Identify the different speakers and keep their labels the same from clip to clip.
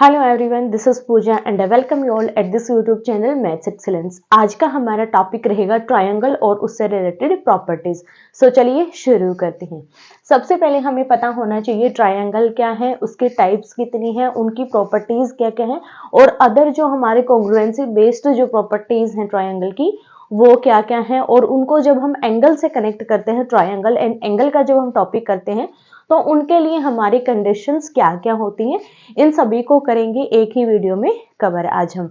Speaker 1: Hello everyone, this is Pooja and I welcome you all at this YouTube channel maths excellence. आज का हमारा topic रहेगा triangle और उससे रिलेटेड प्रॉपर्टीज। सो चलिए शुरू करते हैं। सबसे पहले हमें पता होना चाहिए ट्रायंगल क्या है, उसके टाइप्स कितनी है, उनकी प्रॉपर्टीज क्या क्या है और अदर जो हमारे कॉन्ग्रुएंसी बेस्ड जो प्रॉपर्टीज हैं ट्रायंगल की वो क्या क्या है। और उनको जब हम एंगल से कनेक्ट करते हैं, ट्रायंगल एंड एंगल का जब हम टॉपिक करते हैं तो उनके लिए हमारी कंडीशंस क्या क्या होती हैं, इन सभी को करेंगे एक ही वीडियो में कवर आज हम।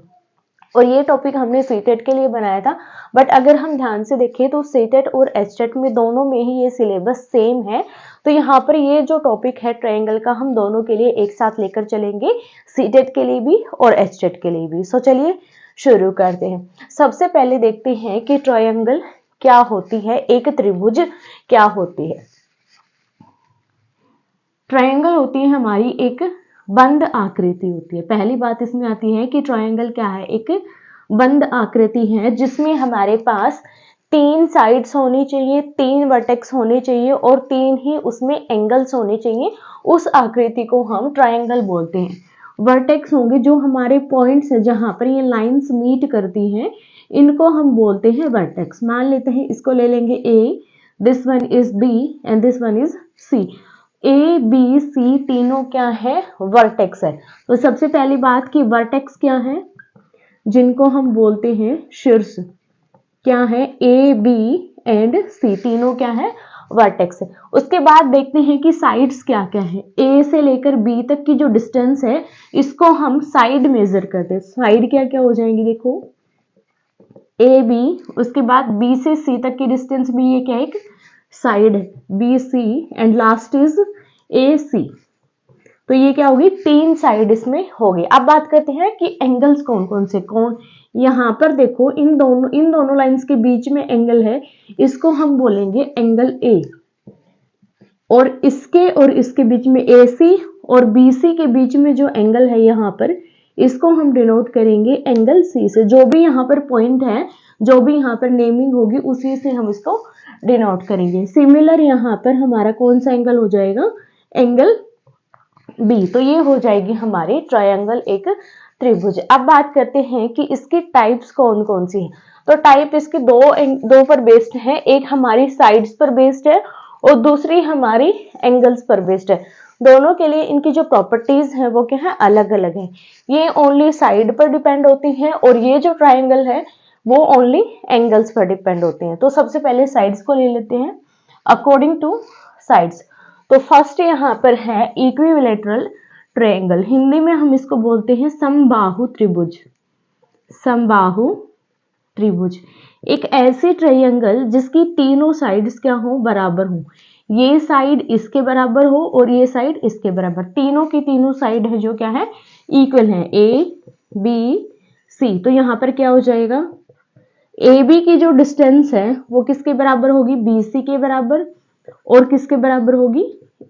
Speaker 1: और ये टॉपिक हमने सीटेट के लिए बनाया था, बट अगर हम ध्यान से देखें तो सीटेट और एचटेट में दोनों में ही ये सिलेबस सेम है। तो यहाँ पर ये जो टॉपिक है ट्रायंगल का हम दोनों के लिए एक साथ लेकर चलेंगे, सीटेट के लिए भी और एचटेट के लिए भी। सो चलिए शुरू करते हैं। सबसे पहले देखते हैं कि ट्रायंगल क्या होती है, एक त्रिभुज क्या होती है। ट्रायंगल होती है हमारी एक बंद आकृति होती है। पहली बात इसमें आती है कि ट्रायंगल क्या है, एक बंद आकृति है जिसमें हमारे पास तीन साइड्स होनी चाहिए, तीन वर्टेक्स होने चाहिए और तीन ही उसमें एंगल्स होने चाहिए। उस आकृति को हम ट्रायंगल बोलते हैं। वर्टेक्स होंगे जो हमारे पॉइंट्स है जहां पर ये लाइंस मीट करती हैं, इनको हम बोलते हैं वर्टेक्स। मान लेते हैं इसको ले लेंगे A, this one is B and this one is C. A B C तीनों क्या है, वर्टेक्स है। तो सबसे पहली बात कि वर्टेक्स क्या है, जिनको हम बोलते हैं शीर्ष, क्या है ए बी एंड सी तीनों क्या है, वर्टेक्स है। उसके बाद देखते हैं कि साइड्स क्या क्या है। ए से लेकर बी तक की जो डिस्टेंस है इसको हम साइड मेजर करते हैं। साइड क्या क्या हो जाएंगी, देखो ए बी, उसके बाद बी से सी तक की डिस्टेंस भी ये क्या है, एक साइड है B C and last is A C. तो ये क्या होगी, तीन साइड इसमें होगी। अब बात करते हैं कि एंगल्स कौन कौन से, कौन यहाँ पर देखो इन दोनों लाइंस के बीच में एंगल है, इसको हम बोलेंगे एंगल ए। और इसके बीच में ए सी और बी सी के बीच में जो एंगल है यहाँ पर, इसको हम डिनोट करेंगे एंगल सी से। जो भी यहाँ पर पॉइंट है, जो भी यहाँ पर नेमिंग होगी उसी से हम इसको डिनोट करेंगे। सिमिलर यहाँ पर हमारा कौन सा एंगल हो जाएगा, एंगल बी। तो ये हो जाएगी हमारी ट्रायंगल एक त्रिभुज। अब बात करते हैं कि इसकी टाइप्स कौन कौन सी है। तो टाइप इसकी दो पर बेस्ड है, एक हमारी साइड्स पर बेस्ड है और दूसरी हमारी एंगल्स पर बेस्ड है। दोनों के लिए इनकी जो प्रॉपर्टीज है वो क्या है, अलग अलग है। ये ओनली साइड पर डिपेंड होती है और ये जो ट्रायंगल है वो ओनली एंगल्स पर डिपेंड होते हैं। तो सबसे पहले साइड्स को ले लेते हैं। अकॉर्डिंग टू साइड्स, तो फर्स्ट यहाँ पर है इक्विलैटरल ट्रायंगल, हिंदी में हम इसको बोलते हैं समबाहु त्रिभुज। समबाहु त्रिभुज एक ऐसे ट्रायंगल जिसकी तीनों साइड्स क्या हो, बराबर हो। ये साइड इसके बराबर हो और ये साइड इसके बराबर, तीनों की तीनों साइड है जो क्या है, इक्वल है, ए बी सी। तो यहाँ पर क्या हो जाएगा, ए बी की जो डिस्टेंस है वो किसके बराबर होगी, बी सी के बराबर, और किसके बराबर होगी,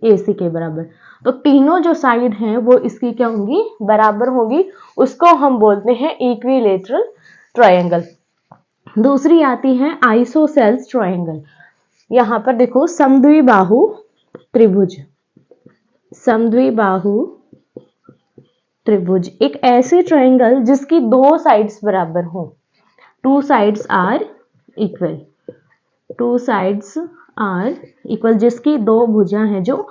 Speaker 1: ए सी के बराबर। तो तीनों जो साइड हैं वो इसकी क्या होंगी, बराबर होगी। उसको हम बोलते हैं इक्विलैटरल ट्रायंगल। दूसरी आती है आइसोसेल्स ट्रायंगल। यहाँ पर देखो समद्विबाहु त्रिभुज। समद्विबाहु त्रिभुज एक ऐसे ट्रायंगल जिसकी दो साइड्स बराबर हो, two sides are equal. Two sides are equal, जिसकी दो भुजा हैं जो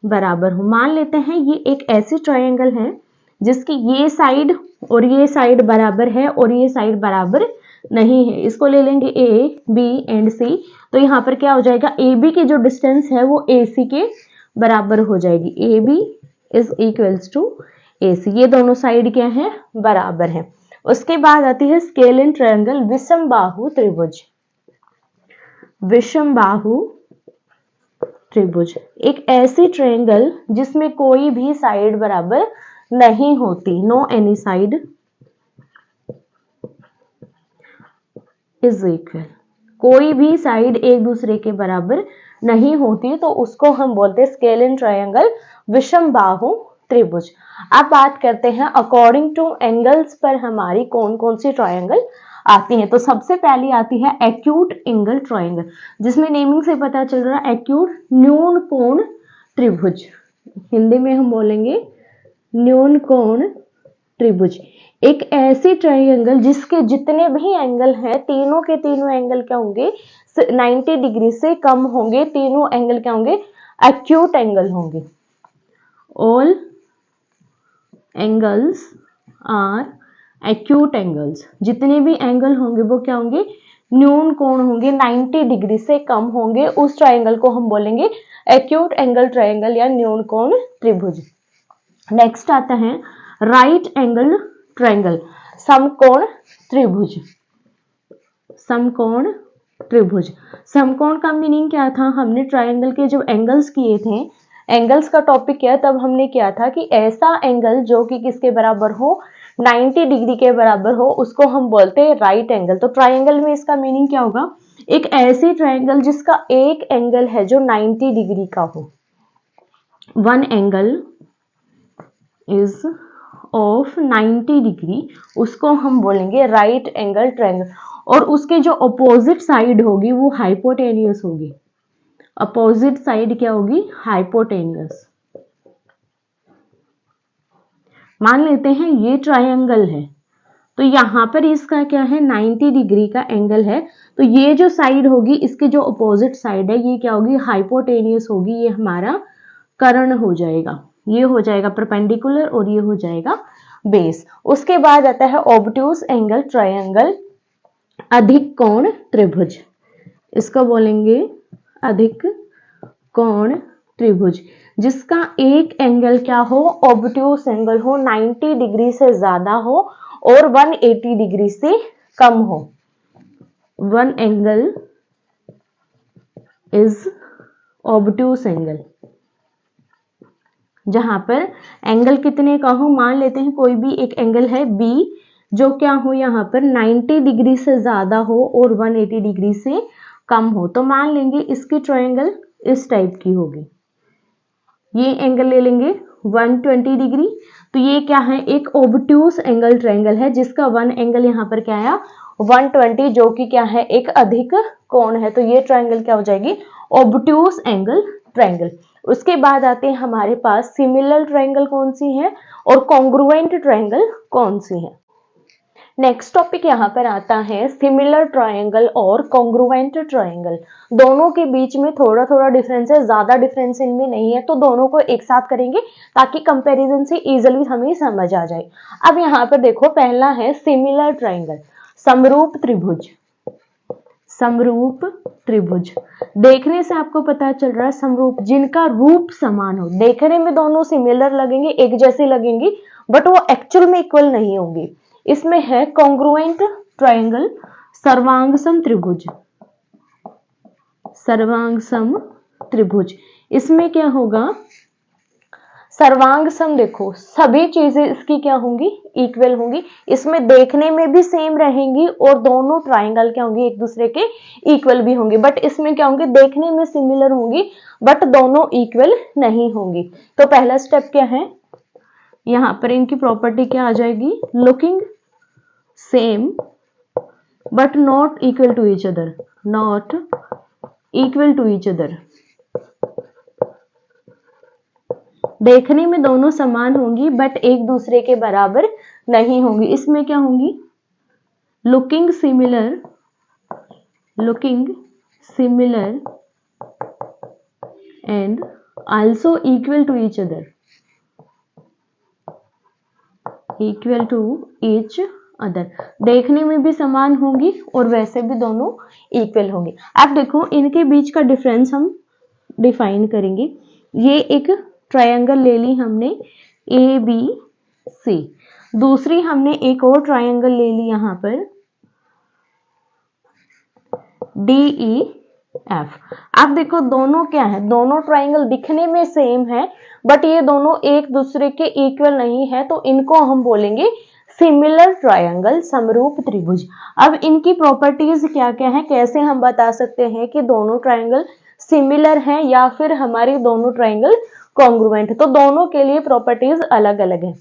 Speaker 1: बराबर हो। मान लेते हैं ये एक ऐसी ट्रायंगल है जिसकी ये साइड और ये साइड बराबर है और ये साइड बराबर नहीं है। इसको ले लेंगे ए बी एंड सी। तो यहाँ पर क्या हो जाएगा, ए बी की जो डिस्टेंस है वो ए सी के बराबर हो जाएगी। A B is equals to A C, ये दोनों साइड क्या है, बराबर है। उसके बाद आती है स्केलिन ट्रायंगल, विषमबाहु त्रिभुज। विषमबाहु त्रिभुज एक ऐसी ट्रायंगल जिसमें कोई भी साइड बराबर नहीं होती, no any side is equal. कोई भी साइड एक दूसरे के बराबर नहीं होती, तो उसको हम बोलते हैं स्केलिन ट्रायंगल, विषमबाहु त्रिभुज। अब बात करते हैं अकॉर्डिंग टू एंगल्स पर हमारी कौन कौन सी ट्रायंगल आती है। तो सबसे पहली आती है एक्यूट एंगल ट्रायंगल, जिसमें नेमिंग से पता चल रहा है एक्यूट, न्यून कोण त्रिभुज। हिंदी में हम बोलेंगे न्यून कोण त्रिभुज, एक ऐसी ट्रायंगल जिसके जितने भी एंगल हैं तीनों के तीनों एंगल क्या होंगे 90 डिग्री से कम होंगे, तीनों एंगल क्या होंगे एक्यूट एंगल होंगे। All angles are acute angles, जितने भी एंगल होंगे वो क्या होंगे न्यून कोण होंगे, 90 डिग्री से कम होंगे, उस ट्रायंगल को हम बोलेंगे एक्यूट एंगल ट्रायंगल या न्यून कोण त्रिभुज। नेक्स्ट आता है राइट एंगल ट्रायंगल, समकोण त्रिभुज। समकोण त्रिभुज, समकोण का मीनिंग क्या था, हमने ट्रायंगल के जब एंगल्स किए थे, एंगल्स का टॉपिक किया तब हमने किया था कि ऐसा एंगल जो कि किसके बराबर हो 90 डिग्री के बराबर हो उसको हम बोलते हैं राइट एंगल। तो ट्रायंगल में इसका मीनिंग क्या होगा, एक ऐसी ट्रायंगल जिसका एक एंगल है जो 90 डिग्री का हो, one angle is of 90 degree, उसको हम बोलेंगे राइट एंगल ट्रायंगल। और उसके जो अपोजिट साइड होगी वो हाइपोटेनियस होगी, अपोजिट साइड क्या होगी हाइपोटेनियस। मान लेते हैं ये ट्रायंगल है, तो यहां पर इसका क्या है 90 डिग्री का एंगल है, तो ये जो साइड होगी इसके जो अपोजिट साइड है ये क्या होगी हाइपोटेनियस होगी, ये हमारा कर्ण हो जाएगा, ये हो जाएगा परपेंडिकुलर और ये हो जाएगा बेस। उसके बाद आता है ऑब्ट्यूज एंगल ट्रायंगल, अधिक कोण त्रिभुज, इसको बोलेंगे अधिक कोण त्रिभुज, जिसका एक एंगल क्या हो ऑब्ट्यूज एंगल हो, 90 डिग्री से ज्यादा हो और 180 डिग्री से कम हो। One angle is obtuse angle, जहां पर एंगल कितने का हो, मान लेते हैं कोई भी एक एंगल है बी जो क्या हो यहाँ पर 90 डिग्री से ज्यादा हो और 180 डिग्री से कम हो, तो मान लेंगे इसकी ट्रायंगल इस टाइप की होगी, ये एंगल ले लेंगे 120 डिग्री, तो ये क्या है एक ऑब्ट्यूज एंगल ट्रायंगल है जिसका वन एंगल यहाँ पर क्या आया 120 जो कि क्या है एक अधिक कोण है, तो ये ट्रायंगल क्या हो जाएगी ऑब्ट्यूज एंगल ट्रायंगल। उसके बाद आते हैं हमारे पास सिमिलर ट्रायंगल कौन सी है और कॉन्ग्रुएंट ट्रायंगल कौन सी है। नेक्स्ट टॉपिक यहाँ पर आता है सिमिलर ट्रायंगल और कॉन्ग्रुएंट ट्रायंगल, दोनों के बीच में थोड़ा थोड़ा डिफरेंस है, ज्यादा डिफरेंस इनमें नहीं है, तो दोनों को एक साथ करेंगे ताकि कंपैरिजन से इजीली हमें समझ आ जाए। अब यहाँ पर देखो पहला है सिमिलर ट्रायंगल, समरूप त्रिभुज। समरूप त्रिभुज, देखने से आपको पता चल रहा है समरूप, जिनका रूप समान हो, देखने में दोनों सिमिलर लगेंगे एक जैसे लगेंगे बट वो एक्चुअल में इक्वल नहीं होंगे। इसमें है कॉन्ग्रुएंट ट्रायंगल, सर्वांगसम त्रिभुज। सर्वांगसम त्रिभुज, इसमें क्या होगा सर्वांगसम, देखो सभी चीजें इसकी क्या होंगी इक्वल होंगी, इसमें देखने में भी सेम रहेंगी और दोनों ट्रायंगल क्या होंगी एक दूसरे के इक्वल भी होंगे, बट इसमें क्या होंगे देखने में सिमिलर होंगी बट दोनों इक्वल नहीं होंगी। तो पहला स्टेप क्या है, यहाँ पर इनकी प्रॉपर्टी क्या आ जाएगी, looking same but not equal to each other, not equal to each other, देखने में दोनों समान होंगी बट एक दूसरे के बराबर नहीं होंगी। इसमें क्या होंगी looking similar, looking similar and also equal to each other, equal to each other, देखने में भी समान होंगी और वैसे भी दोनों इक्वल होंगी। अब देखो इनके बीच का डिफरेंस हम डिफाइन करेंगे। ये एक ट्रायंगल ले ली हमने ए बी सी, दूसरी हमने एक और ट्रायंगल ले ली यहाँ पर डी ई एफ। अब देखो दोनों क्या है, दोनों ट्रायंगल दिखने में सेम है बट ये दोनों एक दूसरे के इक्वल नहीं है, तो इनको हम बोलेंगे सिमिलर ट्रायंगल, समरूप त्रिभुज। अब इनकी प्रॉपर्टीज क्या क्या है, कैसे हम बता सकते हैं कि दोनों ट्रायंगल सिमिलर हैं या फिर हमारी दोनों ट्रायंगल कॉन्ग्रुएंट है, तो दोनों के लिए प्रॉपर्टीज अलग अलग है।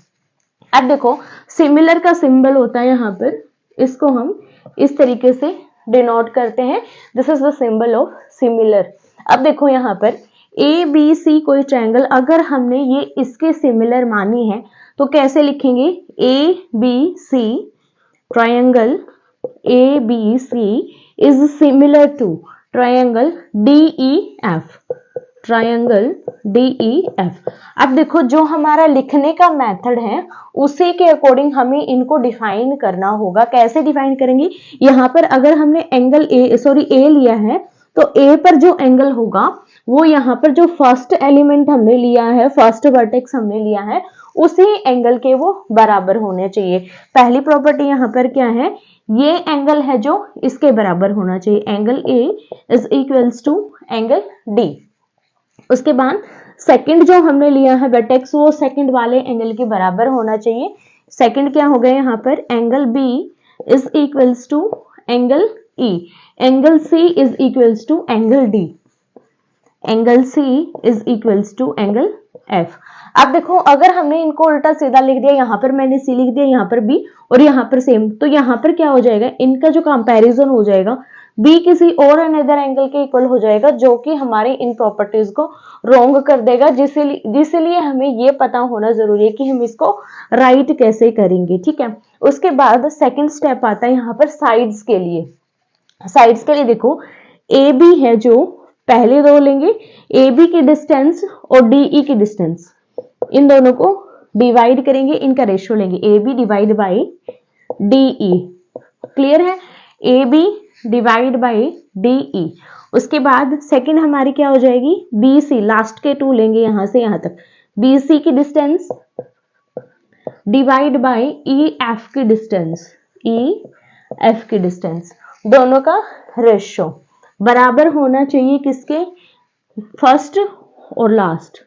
Speaker 1: अब देखो सिमिलर का सिंबल होता है यहाँ पर, इसको हम इस तरीके से डिनोट करते हैं, this is the symbol of similar. अब देखो यहाँ पर ए बी सी कोई ट्रायंगल अगर हमने ये इसके सिमिलर मानी है तो कैसे लिखेंगे, A B C, triangle A B C is similar to triangle D E F, triangle D E F. अब देखो जो हमारा लिखने का मेथड है उसी के अकॉर्डिंग हमें इनको डिफाइन करना होगा। कैसे डिफाइन करेंगे, यहाँ पर अगर हमने एंगल ए लिया है तो ए पर जो एंगल होगा वो यहाँ पर जो फर्स्ट एलिमेंट हमने लिया है, फर्स्ट वर्टेक्स हमने लिया है, उसी एंगल के वो बराबर होने चाहिए। पहली प्रॉपर्टी यहाँ पर क्या है, ये एंगल है जो इसके बराबर होना चाहिए, angle A is equals to angle D. उसके बाद सेकंड जो हमने लिया है वर्टेक्स वो सेकंड वाले एंगल के बराबर होना चाहिए। सेकंड क्या हो गया यहाँ पर, angle B is equals to angle E, angle C is equals to angle D, angle C is equals to angle F. अब देखो अगर हमने इनको उल्टा सीधा लिख दिया, यहाँ पर मैंने सी लिख दिया, यहाँ पर बी और यहाँ पर सेम, तो यहाँ पर क्या हो जाएगा, इनका जो कंपैरिजन हो जाएगा बी किसी और अनदर एंगल के इक्वल हो जाएगा, जो कि हमारे इन प्रॉपर्टीज को रॉन्ग कर देगा। जिसलिए हमें ये पता होना जरूरी है कि हम इसको राइट कैसे करेंगे। ठीक है, उसके बाद सेकंड स्टेप आता है यहाँ पर साइड्स के लिए। साइड्स के लिए देखो ए बी है जो पहले दो लेंगे, ए बी की डिस्टेंस और डी ई की डिस्टेंस, इन दोनों को डिवाइड करेंगे, इनका रेशियो लेंगे, A B divide by D E. Clear है, A B divide by D E. उसके बाद सेकंड हमारी क्या हो जाएगी, बी सी, लास्ट के टू लेंगे यहां से यहां तक, बी सी की distance divide by E F की डिस्टेंस, ई एफ की डिस्टेंस, दोनों का रेशियो बराबर होना चाहिए किसके, फर्स्ट और लास्ट,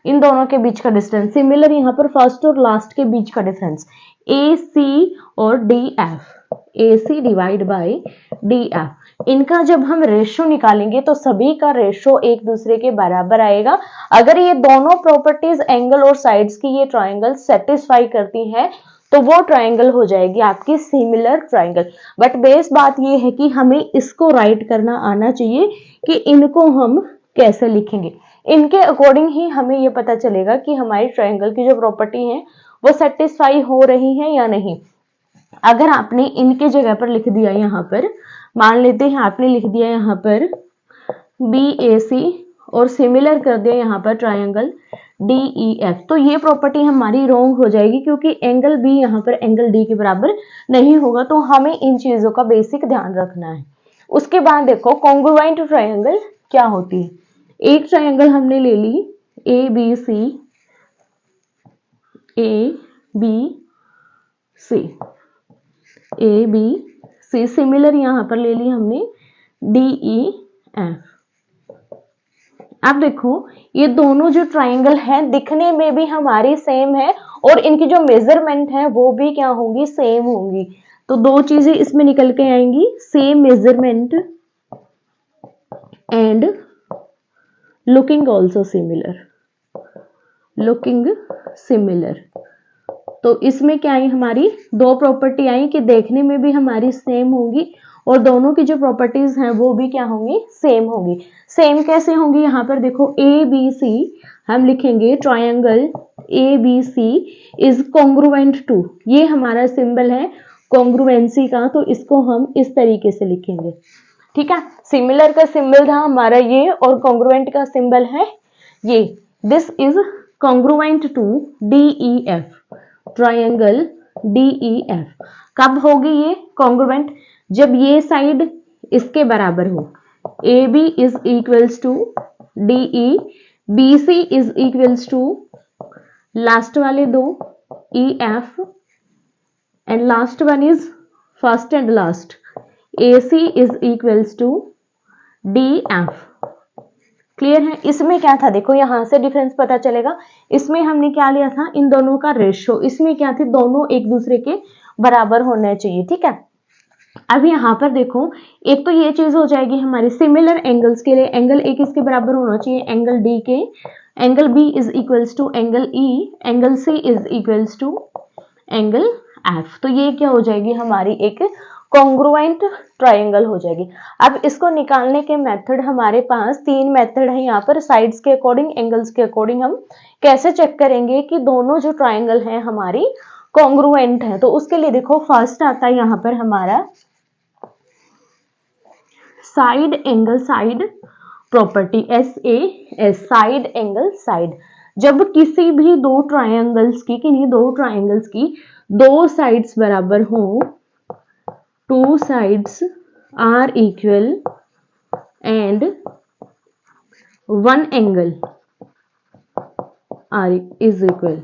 Speaker 1: इन दोनों के बीच का डिस्टेंस। सिमिलर यहाँ पर फर्स्ट और लास्ट के बीच का डिफरेंस ए सी और D F, A C divide by D F. इनका जब हम रेशियो निकालेंगे तो सभी का रेशियो एक दूसरे के बराबर आएगा। अगर ये दोनों प्रॉपर्टीज एंगल और साइड्स की ये ट्राइंगल सेटिस्फाई करती है तो वो ट्राइंगल हो जाएगी आपकी सिमिलर ट्राइंगल। बट बेस बात ये है कि हमें इसको राइट करना आना चाहिए कि इनको हम कैसे लिखेंगे, इनके अकॉर्डिंग ही हमें ये पता चलेगा कि हमारी ट्राइंगल की जो प्रॉपर्टी है वो सेटिस्फाई हो रही है या नहीं। अगर आपने इनके जगह पर लिख दिया, यहाँ पर मान लेते हैं आपने लिख दिया यहाँ पर बी ए सी और सिमिलर कर दिया यहाँ पर ट्राइंगल डी ई एफ, तो ये प्रॉपर्टी हमारी रॉन्ग हो जाएगी क्योंकि एंगल बी यहाँ पर एंगल डी के बराबर नहीं होगा। तो हमें इन चीजों का बेसिक ध्यान रखना है। उसके बाद देखो कॉन्ग्रुएंट ट्राइंगल क्या होती है। एक ट्राइंगल हमने ले ली A B C, A B C, A B C, similar यहां पर ले ली हमने डी ई एफ। अब देखो ये दोनों जो ट्राइंगल हैं दिखने में भी हमारी सेम है और इनकी जो मेजरमेंट है वो भी क्या होंगी, सेम होंगी। तो दो चीजें इसमें निकल के आएंगी, same measurement and looking also similar, looking similar. तो इसमें क्या आई, हमारी दो प्रॉपर्टी आई कि देखने में भी हमारी सेम होंगी और दोनों की जो प्रॉपर्टीज हैं वो भी क्या होंगी, सेम होंगी। सेम कैसे होंगी, यहाँ पर देखो ए बी सी हम लिखेंगे triangle A B C is congruent to, ये हमारा सिंबल है कॉन्ग्रुएंसी का, तो इसको हम इस तरीके से लिखेंगे। ठीक है, सिमिलर का सिंबल था हमारा ये और कॉन्ग्रुएंट का सिंबल है ये। This is congruent to D E F, triangle D E F. कब होगी ये कॉन्ग्रुएंट, जब ये साइड इसके बराबर हो, A B is equals to D E, B C is equals to last वाले दो E F and last one is first and last A C is equals to D F. Clear है, इसमें क्या था देखो यहां से डिफरेंस पता चलेगा। इसमें हमने क्या लिया था, इन दोनों का रेशियो, इसमें क्या थे, दोनों एक दूसरे के बराबर होने चाहिए। ठीक है, अब यहाँ पर देखो एक तो ये चीज हो जाएगी हमारी सिमिलर एंगल्स के लिए, एंगल ए किसके बराबर होना चाहिए, एंगल डी के, angle B is equals to angle E, angle C is equals to angle F. तो ये क्या हो जाएगी हमारी एक कॉन्ग्रुएंट ट्रायंगल हो जाएगी। अब इसको निकालने के मेथड हमारे पास 3 मेथड है यहाँ पर, साइड्स के अकॉर्डिंग, एंगल्स के अकॉर्डिंग। हम कैसे चेक करेंगे कि दोनों जो ट्रायंगल है हमारी कॉन्ग्रुएंट है? तो उसके लिए देखो, फर्स्ट आता है यहाँ पर हमारा side angle side property, SAS, side angle side. जब किसी भी दो ट्रायंगल्स की, किन्हीं दो ट्रायंगल्स की दो साइड्स बराबर हो, two sides are equal and one angle are is equal,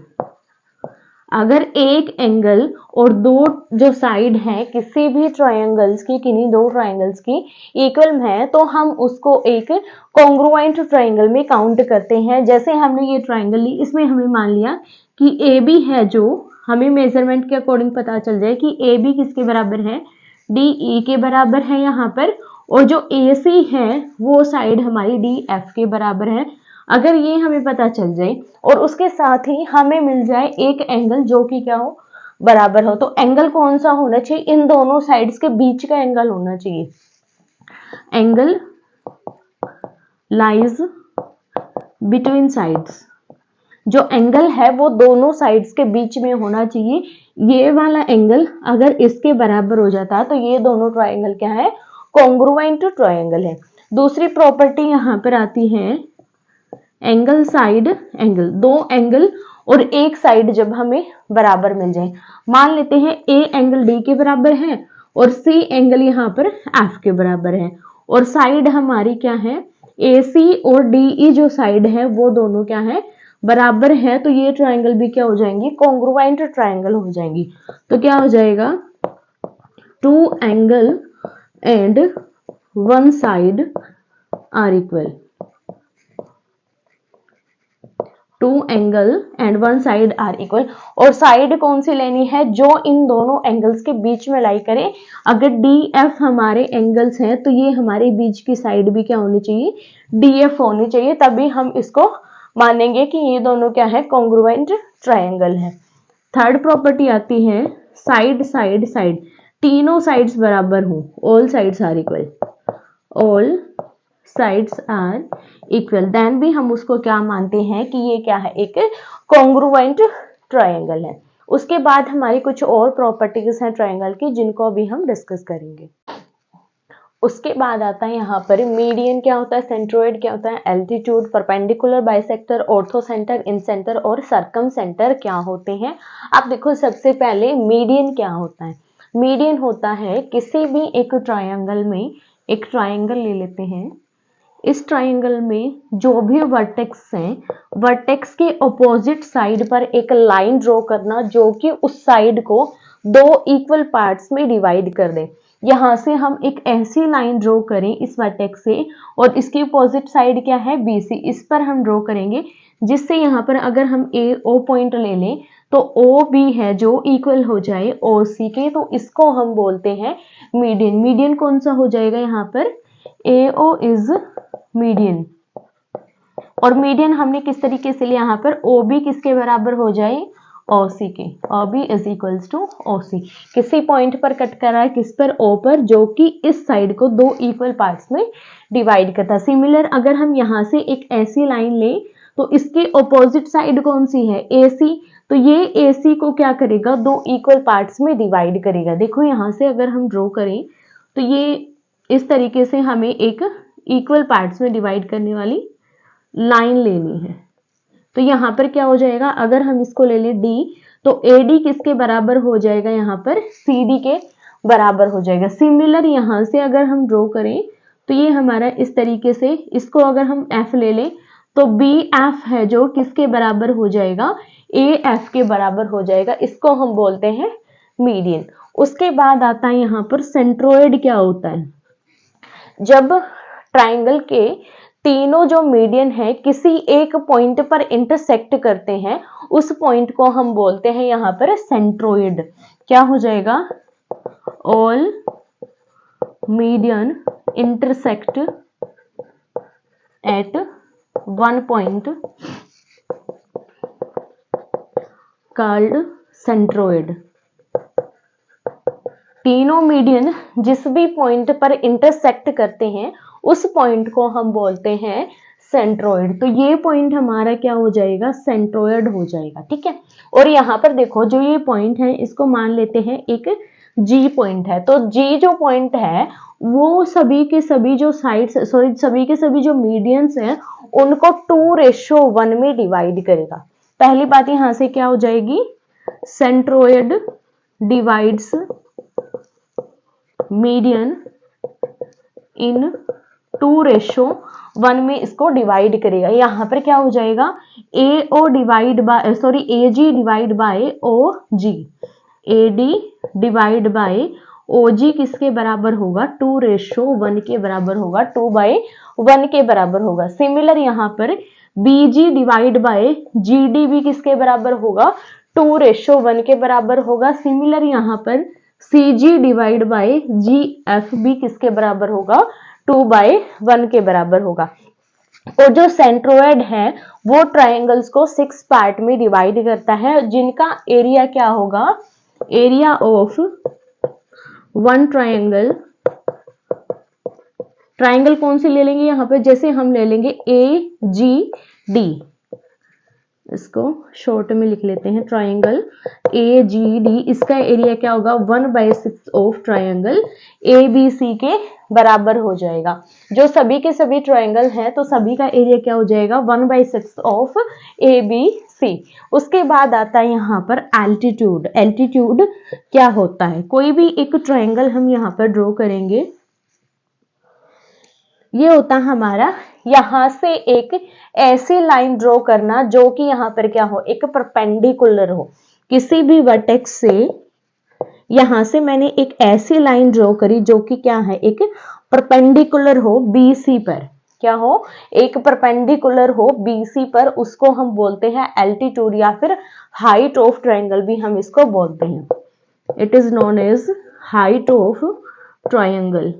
Speaker 1: अगर एक एंगल और दो जो साइड है किसी भी ट्रायंगल्स की, किन्हीं दो ट्रायंगल्स की इक्वल है, तो हम उसको एक कॉन्ग्रुएंट ट्रायंगल में काउंट करते हैं। जैसे हमने ये ट्रायंगल ली, इसमें हमें मान लिया कि AB है, जो हमें मेजरमेंट के अकॉर्डिंग पता चल जाए कि AB किसके बराबर है, DE के बराबर है यहाँ पर, और जो AC है वो साइड हमारी DF के बराबर है। अगर ये हमें पता चल जाए और उसके साथ ही हमें मिल जाए एक एंगल जो कि क्या हो, बराबर हो, तो एंगल कौन सा होना चाहिए, इन दोनों साइड्स के बीच का एंगल होना चाहिए। एंगल लाइज बिटवीन साइड्स, जो एंगल है वो दोनों साइड्स के बीच में होना चाहिए। ये वाला एंगल अगर इसके बराबर हो जाता है तो ये दोनों ट्रायंगल क्या है, कॉन्ग्रुएंट ट्रायंगल है। दूसरी प्रॉपर्टी यहाँ पर आती है एंगल साइड एंगल, दो एंगल और एक साइड जब हमें बराबर मिल जाए, मान लेते हैं A एंगल D के बराबर है और C एंगल यहाँ पर F के बराबर है, और साइड हमारी क्या है, AC और DE जो साइड है वो दोनों क्या है, बराबर है, तो ये ट्रायंगल भी क्या हो जाएंगी, कॉन्ग्रुएंट ट्रायंगल हो जाएंगी। तो क्या हो जाएगा, two angle and one side are equal, two angle and one side are equal, और साइड कौन सी लेनी है, जो इन दोनों एंगल्स के बीच में लाई करे। अगर DF हमारे एंगल्स हैं तो ये हमारे बीच की साइड भी क्या होनी चाहिए, DF होनी चाहिए, तभी हम इसको मानेंगे कि ये दोनों क्या है, कॉन्ग्रुएंट ट्रायंगल है। थर्ड प्रॉपर्टी आती है साइड साइड साइड, तीनों साइड्स बराबर हो, all sides are equal, all sides are equal, then भी हम उसको क्या मानते हैं कि ये क्या है, एक कॉन्ग्रुएंट ट्रायंगल है। उसके बाद हमारी कुछ और प्रॉपर्टीज हैं ट्रायंगल की, जिनको अभी हम डिस्कस करेंगे। उसके बाद आता है यहाँ पर मीडियन क्या होता है, सेंट्रोइड क्या होता है, एल्टीट्यूड, परपेंडिकुलर, बाइसेक्टर, ऑर्थोसेंटर, इंसेंटर और सर्कम सेंटर क्या होते हैं। आप देखो, सबसे पहले मीडियन क्या होता है। मीडियन होता है किसी भी एक ट्रायंगल में, एक ट्रायंगल ले लेते हैं, इस ट्रायंगल में जो भी वर्टेक्स हैं, वर्टेक्स के ऑपोजिट साइड पर एक लाइन ड्रॉ करना जो कि उस साइड को दो इक्वल पार्ट्स में डिवाइड कर दे। यहां से हम एक ऐसी लाइन ड्रॉ करें इस वर्टेक्स से, और इसकी अपोजिट साइड क्या है, BC, इस पर हम ड्रॉ करेंगे, जिससे यहाँ पर अगर हम AO पॉइंट ले लें तो OB है जो इक्वल हो जाए OC के, तो इसको हम बोलते हैं मीडियन। मीडियन कौन सा हो जाएगा यहाँ पर, AO इज मीडियन। और मीडियन हमने किस तरीके से लिया, यहाँ पर OB किसके बराबर हो जाए, OC के, OB is equals to OC। किसी पॉइंट पर कट करा है, किस पर, O पर, जो कि इस साइड को दो इक्वल पार्ट्स में डिवाइड करता है। सिमिलर अगर हम यहाँ से एक ऐसी लाइन ले तो इसके ऑपोजिट साइड कौन सी है, AC, तो ये AC को क्या करेगा, दो इक्वल पार्ट्स में डिवाइड करेगा। देखो यहाँ से अगर हम ड्रॉ करें तो ये इस तरीके से हमें एक इक्वल पार्ट्स में डिवाइड करने वाली लाइन लेनी है। तो यहाँ पर क्या हो जाएगा, अगर हम इसको ले लें D, तो AD किसके बराबर हो जाएगा, यहाँ पर CD के बराबर हो जाएगा। सिमिलर यहाँ से अगर हम ड्रॉ करें तो ये हमारा इस तरीके से, इसको अगर हम F ले लें तो BF है जो किसके बराबर हो जाएगा, AF के बराबर हो जाएगा। इसको हम बोलते हैं मीडियन। उसके बाद आता है यहाँ पर सेंट्रोइड क्या होता है। जब ट्राइंगल के तीनों जो मीडियन है किसी एक पॉइंट पर इंटरसेक्ट करते हैं, उस पॉइंट को हम बोलते हैं यहाँ पर सेंट्रोइड। क्या हो जाएगा, all median intersect at one point called centroid. तीनों मीडियन जिस भी पॉइंट पर इंटरसेक्ट करते हैं उस पॉइंट को हम बोलते हैं सेंट्रोइड। तो ये पॉइंट हमारा क्या हो जाएगा, सेंट्रोइड हो जाएगा, ठीक है। और यहाँ पर देखो जो ये पॉइंट है इसको मान लेते हैं एक जी पॉइंट है। तो जी जो पॉइंट है वो सभी के सभी जो साइड्स, सॉरी सभी के सभी जो मीडियंस हैं उनको 2:1 में डिवाइड करेगा। पहली बात यहां से क्या हो जाएगी, सेंट्रोइड डिवाइड्स मीडियन इन 2:1 में इसको डिवाइड करेगा। यहाँ पर क्या हो जाएगा, AO divide by sorry AG divide by OG, AD divide by OG किसके बराबर होगा, 2:1 के बराबर होगा, 2/1 के बराबर होगा। सिमिलर यहाँ पर BG डिवाइड बाय GD भी किसके बराबर होगा, 2:1 के बराबर होगा। सिमिलर यहाँ पर CG डिवाइड बाय GF भी किसके बराबर होगा, 2/1 के बराबर होगा। और जो सेंट्रोइड है वो ट्रायंगल्स को 6 पार्ट में डिवाइड करता है जिनका एरिया क्या होगा, area of one triangle. Triangle कौन सी ले लेंगे यहाँ पे, जैसे हम ले लेंगे AGD, इसको शॉर्ट में लिख लेते हैं ट्रायंगल AGD। इसका एरिया क्या होगा, 1/6 ऑफ ट्रायंगल ABC के बराबर हो जाएगा। जो सभी के सभी ट्रायंगल हैं तो सभी का एरिया क्या हो जाएगा, 1/6 ऑफ ABC। उसके बाद आता है यहाँ पर एल्टीट्यूड। एल्टीट्यूड क्या होता है, कोई भी एक ट्रायंगल हम यहाँ पर ड्रॉ करेंगे, ये होता है हमारा यहां से एक ऐसी लाइन ड्रॉ करना जो कि यहाँ पर क्या हो, एक परपेंडिकुलर हो किसी भी वर्टेक्स से। यहां से मैंने एक ऐसी लाइन ड्रॉ करी जो कि क्या है, एक परपेंडिकुलर हो BC पर, क्या हो, एक परपेंडिकुलर हो BC पर, उसको हम बोलते हैं एल्टीट्यूड या फिर हाइट ऑफ ट्रायंगल भी हम इसको बोलते हैं। It is known as height of triangle.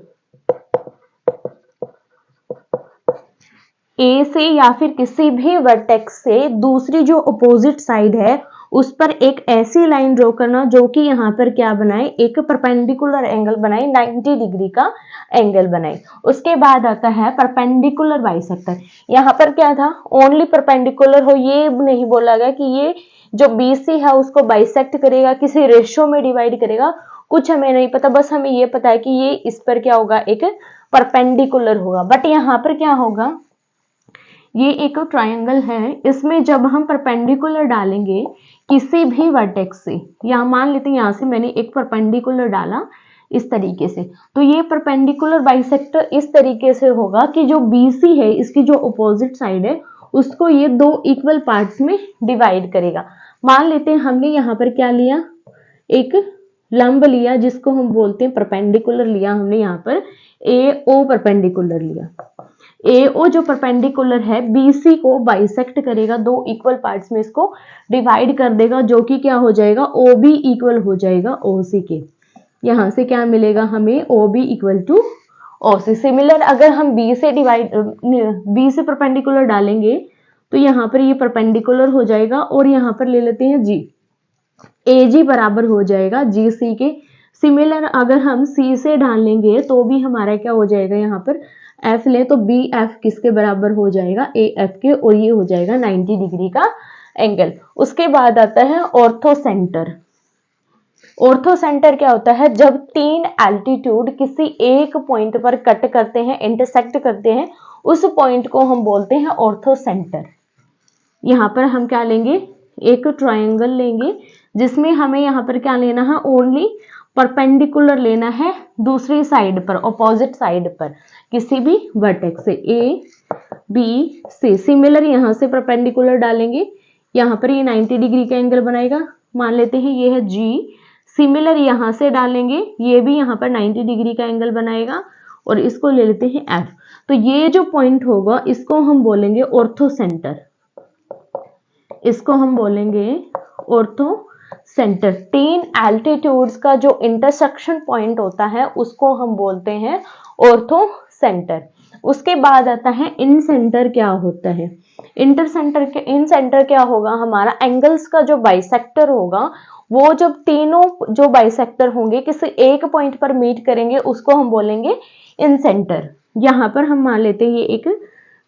Speaker 1: A से या फिर किसी भी वर्टेक्स से दूसरी जो अपोजिट साइड है उस पर एक ऐसी लाइन ड्रॉ करना जो कि यहाँ पर क्या बनाए, एक परपेंडिकुलर एंगल बनाए, 90 डिग्री का एंगल बनाए। उसके बाद आता है परपेंडिकुलर बाइसेक्टर। यहाँ पर क्या था, ओनली परपेंडिकुलर हो, ये नहीं बोला गया कि ये जो BC है उसको बाइसेक्ट करेगा, किसी रेशियो में डिवाइड करेगा, कुछ हमें नहीं पता, बस हमें ये पता है कि ये इस पर क्या होगा, एक परपेंडिकुलर होगा। बट यहाँ पर क्या होगा, ये एक ट्रायंगल है, इसमें जब हम परपेंडिकुलर डालेंगे किसी भी वर्टेक्स से, यहाँ मान लेते हैं यहाँ से मैंने एक परपेंडिकुलर डाला इस तरीके से, तो ये परपेंडिकुलर बाइसेक्टर इस तरीके से होगा कि जो BC है इसकी जो अपोजिट साइड है उसको ये 2 इक्वल पार्ट्स में डिवाइड करेगा। मान लेते हैं हमने यहाँ पर क्या लिया, एक लंब लिया जिसको हम बोलते हैं परपेंडिकुलर लिया हमने, यहाँ पर AO परपेंडिकुलर लिया। AO जो परपेंडिकुलर है BC को बाइसेक्ट करेगा, 2 इक्वल पार्ट्स में इसको डिवाइड कर देगा, जो कि क्या हो जाएगा, OB इक्वल हो जाएगा OC के। यहां से क्या मिलेगा हमें, OB equal to OC। Similar अगर हम B से परपेंडिकुलर डालेंगे तो यहाँ पर ये परपेंडिकुलर हो जाएगा और यहाँ पर ले लेते हैं G, AG बराबर हो जाएगा GC के। सिमिलर अगर हम C से डालेंगे तो भी हमारा क्या हो जाएगा, यहाँ पर F ले तो BF किसके बराबर हो जाएगा, AF के, और ये हो जाएगा 90 डिग्री का एंगल। उसके बाद आता है ऑर्थो सेंटर। ऑर्थो सेंटर क्या होता है, जब 3 एल्टीट्यूड किसी एक पॉइंट पर कट करते हैं, इंटरसेक्ट करते हैं, उस पॉइंट को हम बोलते हैं ऑर्थो सेंटर। यहाँ पर हम क्या लेंगे, एक ट्रायंगल लेंगे जिसमें हमें यहाँ पर क्या लेना है, ओनली परपेंडिकुलर लेना है दूसरी साइड पर, ऑपोजिट साइड पर किसी भी वर्टेक्स से ABC। सिमिलर यहाँ से परपेंडिकुलर डालेंगे, यहाँ पर ये 90 डिग्री का एंगल बनाएगा, मान लेते हैं ये है G। सिमिलर यहाँ से डालेंगे, ये भी यहाँ पर 90 डिग्री का एंगल बनाएगा, और इसको ले लेते हैं F। तो ये जो पॉइंट होगा इसको हम बोलेंगे ऑर्थो सेंटर, इसको हम बोलेंगे ऑर्थो सेंटर। 3 एल्टीट्यूड्स का जो इंटरसेक्शन पॉइंट होता है उसको हम बोलते हैं ऑर्थो सेंटर। उसके बाद आता है इन सेंटर। क्या होता है इन सेंटर क्या होगा, हमारा एंगल्स का जो बाइसेक्टर होगा वो जब तीनों जो बाइसेक्टर होंगे किसी एक पॉइंट पर मीट करेंगे उसको हम बोलेंगे इन सेंटर। यहाँ पर हम मान लेते हैं ये एक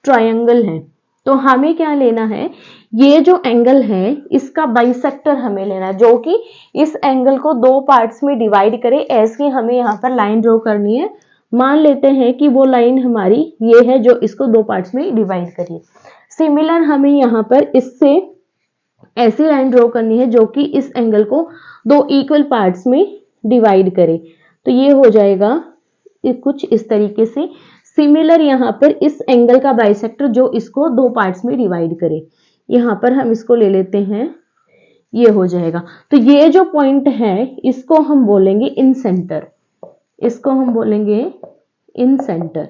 Speaker 1: ट्रायंगल है, तो हमें क्या लेना है, ये जो एंगल है इसका बाइसेक्टर हमें लेना है जो कि इस एंगल को दो पार्ट्स में डिवाइड करे। ऐसी हमें यहाँ पर लाइन ड्रॉ करनी है। मान लेते हैं कि वो लाइन हमारी ये है जो इसको दो पार्ट्स में डिवाइड करिए। सिमिलर हमें यहाँ पर इससे ऐसी लाइन ड्रॉ करनी है जो कि इस एंगल को दो इक्वल पार्ट्स में डिवाइड करे। तो ये हो जाएगा कुछ इस तरीके से। सिमिलर यहाँ पर इस एंगल का बाइसेक्टर जो इसको दो पार्ट्स में डिवाइड करे, यहाँ पर हम इसको ले लेते हैं, ये हो जाएगा। तो ये जो पॉइंट है इसको हम बोलेंगे इन सेंटर, इसको हम बोलेंगे इन सेंटर।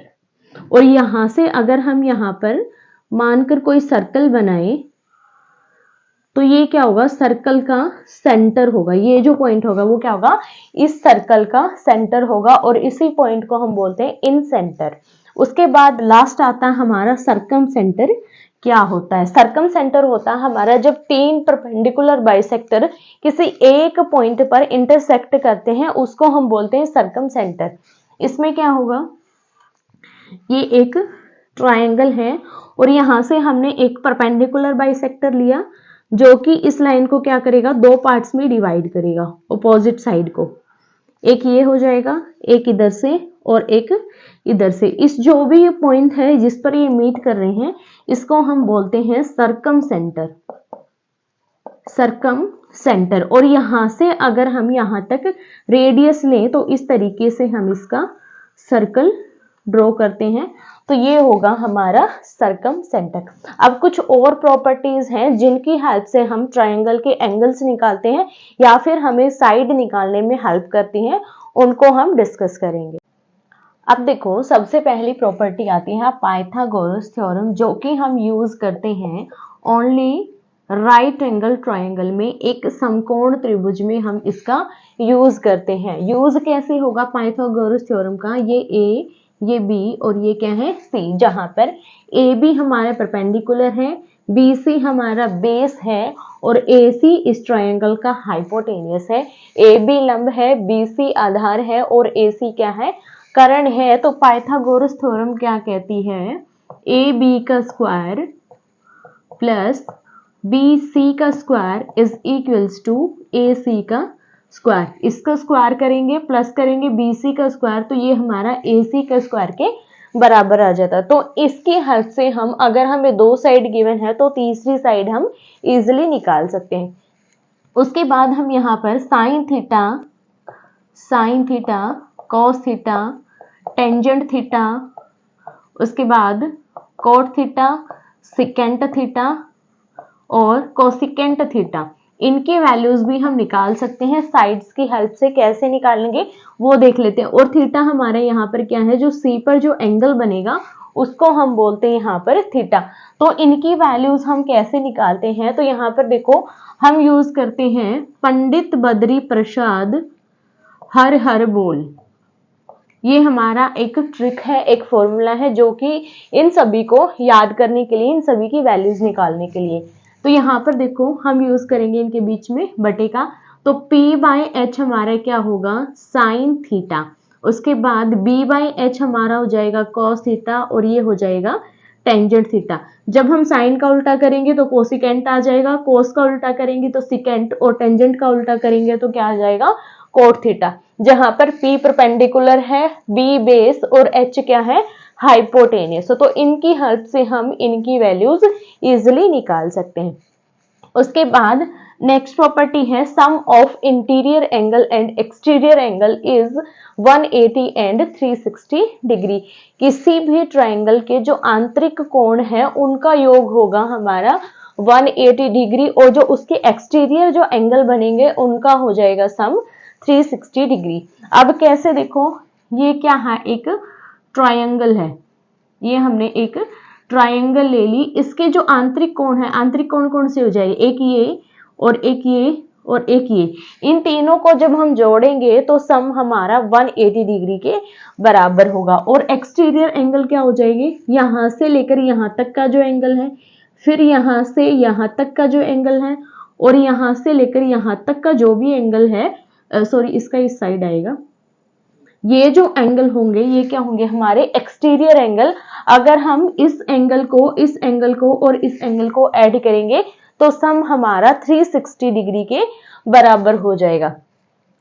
Speaker 1: और यहां से अगर हम यहाँ पर मानकर कोई सर्कल बनाए तो ये क्या होगा, सर्कल का सेंटर होगा। ये जो पॉइंट होगा वो क्या होगा, इस सर्कल का सेंटर होगा और इसी पॉइंट को हम बोलते हैं इन सेंटर। उसके बाद लास्ट आता है हमारा सरकम सेंटर। क्या होता है, सरकम सेंटर होता है हमारा जब तीन परपेंडिकुलर बाइसेक्टर किसी एक पॉइंट पर इंटरसेक्ट करते हैं उसको हम बोलते हैं सरकम सेंटर। इसमें क्या होगा, ये एक ट्रायंगल है और यहां से हमने एक परपेंडिकुलर बाइसेक्टर लिया जो कि इस लाइन को क्या करेगा, दो पार्ट्स में डिवाइड करेगा ऑपोजिट साइड को। एक ये हो जाएगा, एक इधर से और एक इधर से। इस जो भी ये पॉइंट है जिस पर ये मीट कर रहे हैं इसको हम बोलते हैं सरकम सेंटर, सरकम सेंटर। और यहां से अगर हम यहां तक रेडियस लें तो इस तरीके से हम इसका सर्कल ड्रॉ करते हैं, तो ये होगा हमारा सरकम सेंटर। अब कुछ और प्रॉपर्टीज हैं जिनकी हेल्प से हम ट्रायंगल के एंगल्स निकालते हैं या फिर हमें साइड निकालने में हेल्प करती हैं, उनको हम डिस्कस करेंगे। अब देखो, सबसे पहली प्रॉपर्टी आती है पाइथागोरस थ्योरम, जो कि हम यूज करते हैं ओनली राइट एंगल ट्रायंगल में, एक समकोण त्रिभुज में हम इसका यूज करते हैं। यूज कैसे होगा पाइथागोरस थ्योरम का, ये ए, ये बी और ये क्या है सी, जहां पर ए बी हमारा परपेंडिकुलर है, बी सी हमारा बेस है और ए सी इस ट्रायंगल का हाइपोटेनियस है। ए बी लंब है, बी सी आधार है और ए सी क्या है, कर्ण है। तो पाइथागोरस थ्योरम क्या कहती है, ए बी का स्क्वायर प्लस बी सी का square is equals to A सी का स्क्वायर। इसका स्क्वायर करेंगे प्लस करेंगे बी सी का स्क्वायर, तो ये हमारा ए सी का स्क्वायर के बराबर आ जाता है। तो इसकी हेल्प से हम, अगर हमें दो साइड गिवन है तो तीसरी साइड हम इजिली निकाल सकते हैं। उसके बाद हम यहाँ पर sine theta, cos theta, tangent theta, उसके बाद कोट थीटा, सिकेंट थीटा और कोसिकेंट थीटा, इनके वैल्यूज भी हम निकाल सकते हैं। साइड्स की हेल्प से कैसे निकालेंगे वो देख लेते हैं। और थीटा हमारे यहाँ पर क्या है, जो सी पर जो एंगल बनेगा उसको हम बोलते हैं यहाँ पर थीटा। तो इनकी वैल्यूज हम कैसे निकालते हैं, तो यहाँ पर देखो हम यूज करते हैं पंडित बद्री प्रसाद हर हर बोल। ये हमारा एक ट्रिक है, एक फॉर्मूला है जो कि इन सभी को याद करने के लिए, इन सभी की वैल्यूज निकालने के लिए। तो यहाँ पर देखो हम यूज करेंगे इनके बीच में बटे का, तो P बाई एच हमारा क्या होगा, साइन थीटा। उसके बाद B बाई एच हमारा हो जाएगा कॉस थीटा और ये हो जाएगा टेंजेंट थीटा। जब हम साइन का उल्टा करेंगे तो कोसिकेंट आ जाएगा, कोस का उल्टा करेंगे तो सिकेंट और टेंजेंट का उल्टा करेंगे तो क्या आ जाएगा, कोट थीटा। जहां पर P परपेंडिकुलर है, B बेस और H क्या है, हाइपोटेनियस। तो इनकी हेल्प से हम इनकी वैल्यूज इजिली निकाल सकते हैं। उसके बाद नेक्स्ट प्रॉपर्टी है sum of interior angle and exterior angle is 180 and 360 degree. किसी भी ट्रायंगल के जो आंतरिक कोण है उनका योग होगा हमारा 180 डिग्री और जो उसके एक्सटीरियर जो एंगल बनेंगे उनका हो जाएगा सम 360 डिग्री। अब कैसे, देखो ये क्या है, एक ट्रायंगल है, ये हमने एक ट्रायंगल ले ली। इसके जो आंतरिक कोण है, आंतरिक कोण कौन से हो जाएंगे, एक ये और एक ये और एक ये, इन तीनों को जब हम जोड़ेंगे तो सम हमारा 180 डिग्री के बराबर होगा। और एक्सटीरियर एंगल क्या हो जाएगी, यहां से लेकर यहां तक का जो एंगल है, फिर यहां से यहां तक का जो एंगल है और यहां से लेकर यहां तक का जो भी एंगल है, सॉरी इसका इस साइड आएगा, ये जो एंगल होंगे ये क्या होंगे हमारे एक्सटीरियर एंगल। अगर हम इस एंगल को, इस एंगल को और इस एंगल को ऐड करेंगे तो सम हमारा 360 डिग्री के बराबर हो जाएगा।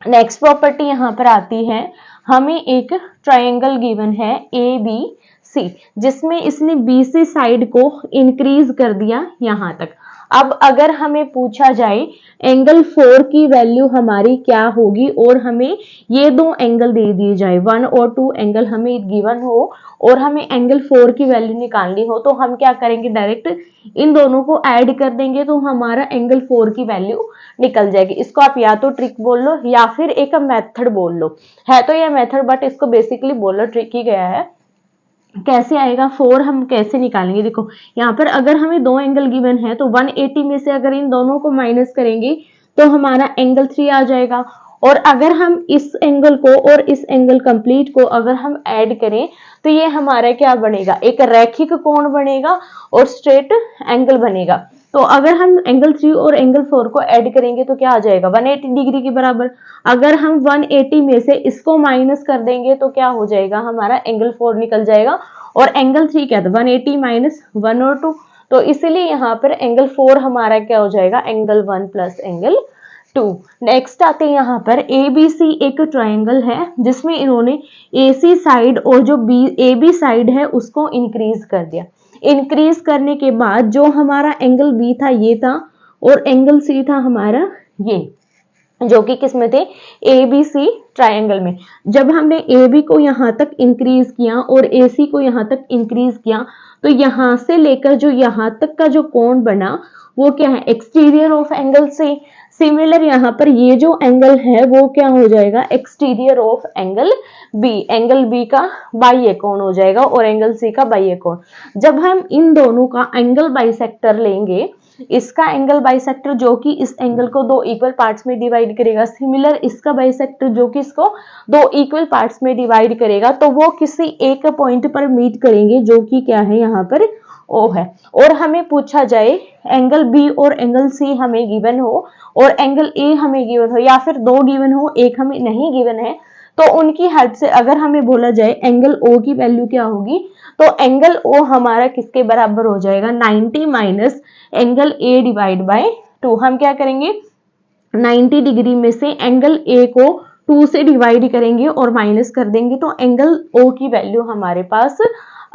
Speaker 1: नेक्स्ट प्रॉपर्टी यहां पर आती है, हमें एक ट्रायंगल गिवन है ए बी सी, जिसमें इसने बी सी साइड को इंक्रीज कर दिया यहां तक। अब अगर हमें पूछा जाए एंगल 4 की वैल्यू हमारी क्या होगी और हमें ये दो एंगल दे दिए जाए, 1 और 2 एंगल हमें गिवन हो और हमें एंगल 4 की वैल्यू निकालनी हो, तो हम क्या करेंगे, डायरेक्ट इन दोनों को ऐड कर देंगे तो हमारा एंगल 4 की वैल्यू निकल जाएगी। इसको आप या तो ट्रिक बोल लो या फिर एक मेथड बोल लो, है तो ये मेथड बट इसको बेसिकली बोलो ट्रिक ही गया है। कैसे आएगा 4 हम कैसे निकालेंगे, देखो यहाँ पर अगर हमें दो एंगल गिवन है तो 180 में से अगर इन दोनों को माइनस करेंगे तो हमारा एंगल 3 आ जाएगा। और अगर हम इस एंगल को और इस एंगल कंप्लीट को अगर हम ऐड करें तो ये हमारा क्या बनेगा, एक रैखिक कोण बनेगा और स्ट्रेट एंगल बनेगा। तो अगर हम एंगल 3 और एंगल 4 को ऐड करेंगे तो क्या आ जाएगा 180 डिग्री के बराबर। अगर हम 180 में से इसको माइनस कर देंगे तो क्या हो जाएगा, हमारा एंगल 4 निकल जाएगा। और एंगल 3 क्या था, 180 माइनस 1 और 2, तो इसीलिए यहाँ पर एंगल 4 हमारा क्या हो जाएगा, एंगल 1 प्लस एंगल 2। नेक्स्ट आते हैं यहाँ पर ABC एक ट्रायंगल है जिसमें इन्होंने AC साइड और जो AB साइड है उसको इंक्रीज कर दिया। इंक्रीज करने के बाद जो हमारा एंगल B था ये था और एंगल C था हमारा ये, जो कि किस में थे, ABC ट्रायंगल में। जब हमने AB को यहां तक इंक्रीज किया और AC को यहां तक इंक्रीज किया तो यहां से लेकर जो यहां तक का जो कोण बना वो क्या है, exterior of angle C। Similar यहाँ पर ये जो एंगल है वो क्या हो जाएगा, exterior of angle B। Angle B का बाह्य कोण हो जाएगा और एंगल C का बाह्य कोण। जब हम इन दोनों का एंगल बाइसेक्टर लेंगे, इसका एंगल बाइसेक्टर जो कि इस एंगल को दो इक्वल पार्ट्स में डिवाइड करेगा, सिमिलर इसका बाइसेक्टर जो कि इसको दो इक्वल पार्ट्स में डिवाइड करेगा, तो वो किसी एक पॉइंट पर मीट करेंगे जो कि क्या है यहाँ पर O है। और हमें पूछा जाए एंगल B और एंगल C हमें गिवन हो और एंगल A हमें गिवन हो या फिर दो गिवन हो एक हमें नहीं गिवन है, तो उनकी हेल्प से अगर हमें बोला जाए एंगल O की वैल्यू क्या होगी, तो एंगल O हमारा किसके बराबर हो जाएगा, 90 minus angle A divide by 2। हम क्या करेंगे, 90 डिग्री में से एंगल A को 2 से डिवाइड करेंगे और माइनस कर देंगे तो एंगल O की वैल्यू हमारे पास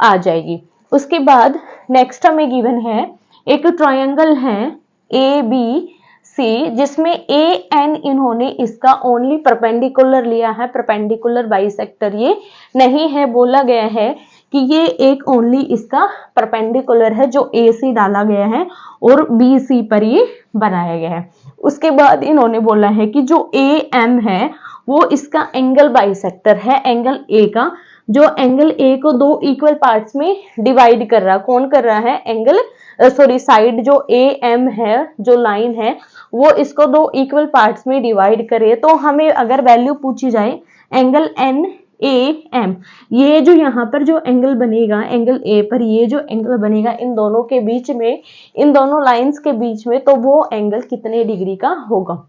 Speaker 1: आ जाएगी। उसके बाद नेक्स्ट हमें गिवन है एक ट्रायंगल है ABC जिसमें AN इन्होंने इसका ओनली परपेंडिकुलर लिया है, परपेंडिकुलर बाइसेक्टर ये नहीं है। बोला गया है कि ये एक ओनली इसका परपेंडिकुलर है जो AC डाला गया है और BC पर ये बनाया गया है। उसके बाद इन्होंने बोला है कि जो AM है वो इसका एंगल बाइसेक्टर है एंगल A का, जो एंगल A को दो इक्वल पार्ट्स में डिवाइड कर रहा, कौन कर रहा है, एंगल साइड जो AM है, जो लाइन है वो इसको दो इक्वल पार्ट्स में डिवाइड करे। तो हमें अगर वैल्यू पूछी जाए एंगल NAM, ये जो यहाँ पर जो एंगल बनेगा एंगल A पर, ये जो एंगल बनेगा इन दोनों के बीच में, इन दोनों लाइंस के बीच में, तो वो एंगल कितने डिग्री का होगा,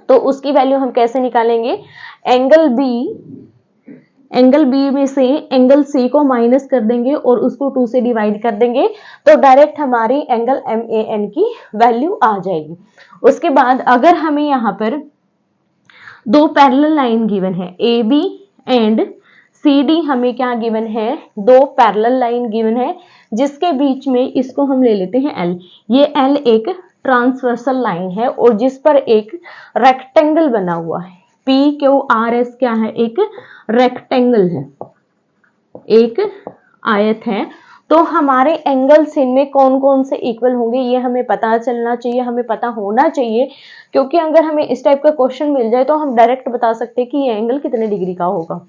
Speaker 1: तो उसकी वैल्यू हम कैसे निकालेंगे, एंगल B में से एंगल C को माइनस कर देंगे और उसको 2 से डिवाइड कर देंगे तो डायरेक्ट हमारी एंगल MAN की वैल्यू आ जाएगी। उसके बाद अगर हमें यहाँ पर दो पैरेलल लाइन गिवन है AB एंड CD, हमें क्या गिवन है, दो पैरेलल लाइन गिवन है जिसके बीच में इसको हम ले लेते हैं L। ये L एक ट्रांसवर्सल लाइन है और जिस पर एक रेक्टेंगल बना हुआ है, PQRS क्या है, एक रेक्टेंगल है, एक आयत है। तो हमारे एंगल्स इनमें कौन कौन से इक्वल होंगे ये हमें पता चलना चाहिए, हमें पता होना चाहिए, क्योंकि अगर हमें इस टाइप का क्वेश्चन मिल जाए तो हम डायरेक्ट बता सकते हैं कि ये एंगल कितने डिग्री का होगा,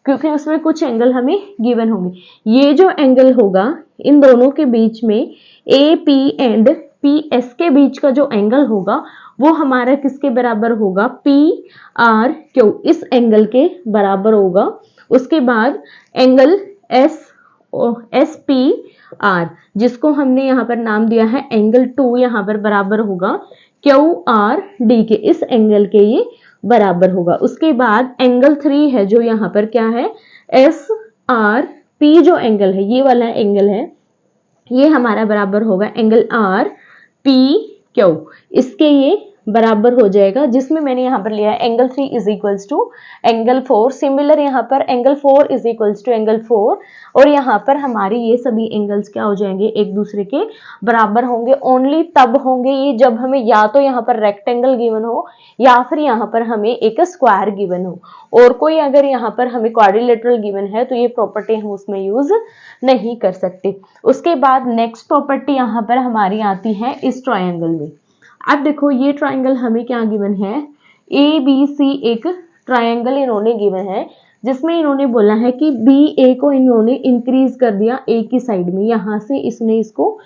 Speaker 1: क्योंकि उसमें कुछ एंगल हमें गिवन होंगे। ये जो एंगल होगा इन दोनों के बीच में AP एंड PS के बीच का जो एंगल होगा वो हमारा किसके बराबर होगा, PRQ, इस एंगल के बराबर होगा। उसके बाद एंगल SPR जिसको हमने यहाँ पर नाम दिया है एंगल 2, यहाँ पर बराबर होगा क्यू आर डी के, इस एंगल के ये बराबर होगा। उसके बाद एंगल 3 है जो यहाँ पर क्या है, एस आर पी जो एंगल है, ये वाला एंगल है, ये हमारा बराबर होगा एंगल आर पी क्यू, इसके ये बराबर हो जाएगा, जिसमें मैंने यहाँ पर लिया है angle 3 is equals to angle 4। Similar यहाँ पर angle 4 is equals to angle 4, और यहाँ पर हमारे ये सभी एंगल्स क्या हो जाएंगे, एक दूसरे के बराबर होंगे। ओनली तब होंगे ये जब हमें या तो यहाँ पर रेक्टेंगल गिवन हो या फिर यहाँ पर हमें एक स्क्वायर गिवन हो, और कोई अगर यहाँ पर हमें क्वाड्रिलेटरल गिवन है तो ये प्रॉपर्टी हम उसमें यूज नहीं कर सकते। उसके बाद नेक्स्ट प्रॉपर्टी यहाँ पर हमारी आती है इस ट्रायंगल में। अब देखो ये ट्रायंगल हमें क्या गिवन है, ए बी सी एक ट्रायंगल इन्होंने गिवन है, जिसमें इन्होंने बोला है कि बी ए को इन्होंने इंक्रीज कर दिया ए की साइड में, यहां से इसने इसको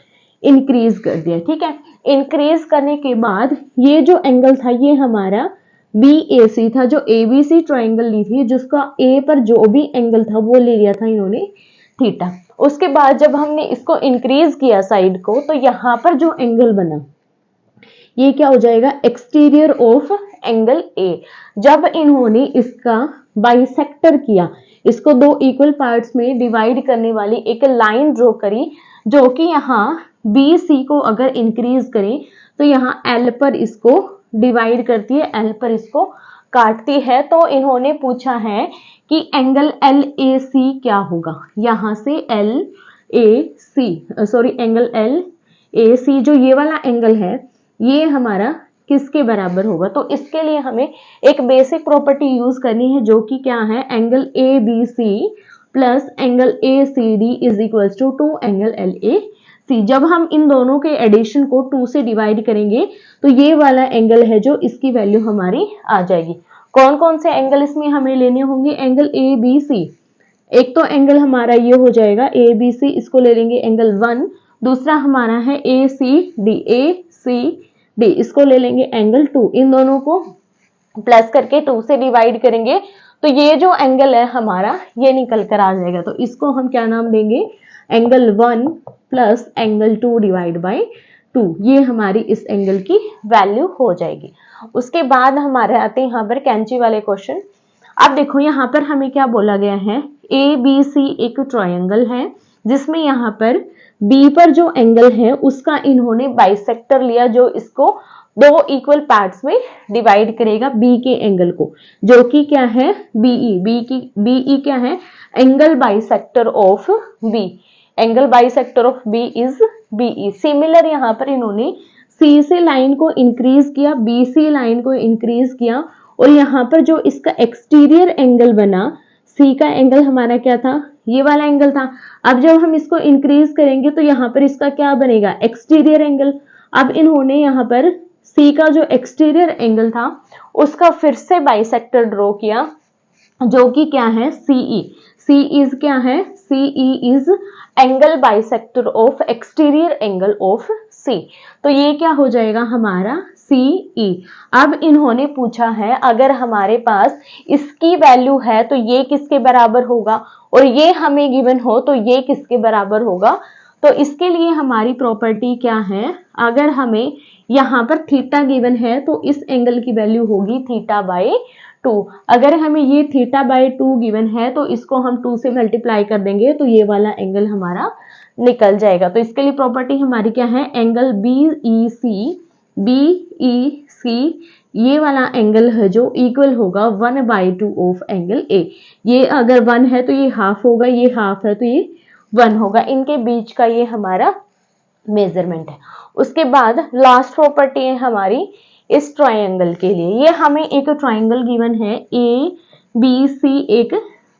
Speaker 1: इंक्रीज कर दिया, ठीक है। इंक्रीज करने के बाद ये जो एंगल था ये हमारा बी ए सी था, जो ए बी सी ट्रायंगल ली थी, जिसका ए पर जो भी एंगल था वो ले लिया था इन्होंने थीटा। उसके बाद जब हमने इसको इंक्रीज किया साइड को, तो यहाँ पर जो एंगल बना ये क्या हो जाएगा, एक्सटीरियर ऑफ एंगल ए। जब इन्होंने इसका बाइसेक्टर किया, इसको दो इक्वल पार्ट्स में डिवाइड करने वाली एक लाइन ड्रॉ करी, जो कि यहाँ बी सी को अगर इंक्रीज करें तो यहाँ एल पर इसको डिवाइड करती है, एल पर इसको काटती है। तो इन्होंने पूछा है कि एंगल एल ए सी क्या होगा, यहाँ से L A C sorry angle L A C जो ये वाला एंगल है ये हमारा किसके बराबर होगा। तो इसके लिए हमें एक बेसिक प्रॉपर्टी यूज करनी है, जो कि क्या है, angle A B C plus angle A C D is equals to 2 angle L A C. जब हम इन दोनों के एडिशन को 2 से डिवाइड करेंगे तो ये वाला एंगल है जो इसकी वैल्यू हमारी आ जाएगी। कौन कौन से एंगल इसमें हमें लेने होंगे, एंगल ए बी सी, एक तो एंगल हमारा ये हो जाएगा ए बी सी, इसको ले लेंगे एंगल 1। दूसरा हमारा है ए सी डी, इसको ले लेंगे एंगल 2। इन दोनों को प्लस करके 2 से डिवाइड करेंगे तो ये जो एंगल है हमारा ये निकल कर आ जाएगा। तो इसको हम क्या नाम देंगे, angle 1 plus angle 2 divide by 2, ये हमारी इस एंगल की वैल्यू हो जाएगी। उसके बाद हमारे आते हैं यहाँ पर कैंची वाले क्वेश्चन। अब देखो यहाँ पर हमें क्या बोला गया है, ए बी सी एक ट्रायंगल है, जिसमें यहाँ पर बी पर जो एंगल है उसका इन्होंने बाइसेक्टर लिया, जो इसको दो इक्वल पार्ट्स में डिवाइड करेगा बी के एंगल को, जो कि क्या है बीई। बीई क्या है, angle bisector of B, angle bisector of B is BE. Similar यहाँ पर इन्होंने सी से लाइन को इंक्रीज किया, बी सी लाइन को इंक्रीज किया, और यहाँ पर जो इसका एक्सटीरियर एंगल बना, सी का एंगल हमारा क्या था, ये वाला एंगल था। अब जब हम इसको इंक्रीज करेंगे तो यहाँ पर इसका क्या बनेगा, एक्सटीरियर एंगल। अब इन्होंने यहाँ पर सी का जो एक्सटीरियर एंगल था उसका फिर से बाइसेक्टर ड्रॉ किया, जो कि क्या है सीई। सी इज क्या है, CE is angle bisector of exterior angle of C. तो ये क्या हो जाएगा हमारा सीई। अब इन्होंने पूछा है अगर हमारे पास इसकी वैल्यू है तो ये किसके बराबर होगा, और ये हमें गिवन हो तो ये किसके बराबर होगा। तो इसके लिए हमारी प्रॉपर्टी क्या है, अगर हमें यहाँ पर थीटा गिवन है तो इस एंगल की वैल्यू होगी थीटा बाई 2। अगर हमें ये थीटा बाई 2 गिवन है तो इसको हम 2 से मल्टीप्लाई कर देंगे तो ये वाला एंगल हमारा निकल जाएगा। तो इसके लिए प्रॉपर्टी हमारी क्या है, एंगल बी ई सी ये वाला एंगल है जो इक्वल होगा 1/2 ऑफ एंगल ए। ये अगर 1 है तो ये हाफ होगा, ये हाफ है तो ये 1 होगा, इनके बीच का ये हमारा मेजरमेंट है। उसके बाद लास्ट प्रॉपर्टी है हमारी इस ट्रायंगल के लिए। ये हमें एक ट्रायंगल गिवन है, ए बी सी एक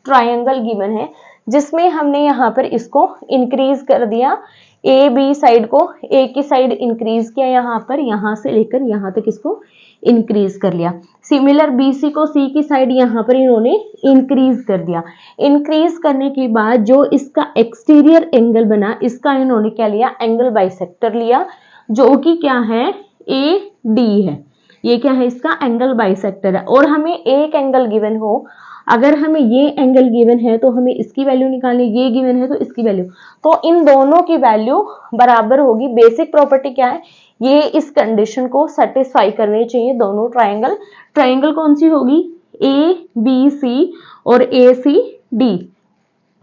Speaker 1: ट्रायंगल गिवन है, जिसमें हमने यहाँ पर इसको इंक्रीज कर दिया, ए बी साइड को ए की साइड इंक्रीज किया, यहाँ पर यहाँ से लेकर यहाँ तक इसको इंक्रीज कर लिया। सिमिलर बी सी को सी की साइड यहाँ पर इन्होंने इंक्रीज कर दिया। इंक्रीज करने के बाद जो इसका एक्सटीरियर एंगल बना, इसका इन्होंने क्या लिया, एंगल बाइसेक्टर लिया, जो कि क्या है ए डी है। ये क्या है, इसका एंगल बाइसेक्टर है। और हमें एक एंगल गिवन हो, अगर हमें ये एंगल गिवन है तो हमें इसकी वैल्यू निकालनी, ये गिवन है तो इसकी वैल्यू, तो इन दोनों की वैल्यू बराबर होगी। बेसिक प्रॉपर्टी क्या है, ये इस कंडीशन को सेटिस्फाई करने चाहिए दोनों ट्राइंगल। ट्राइंगल कौन सी होगी, ए बी सी और ए सी डी,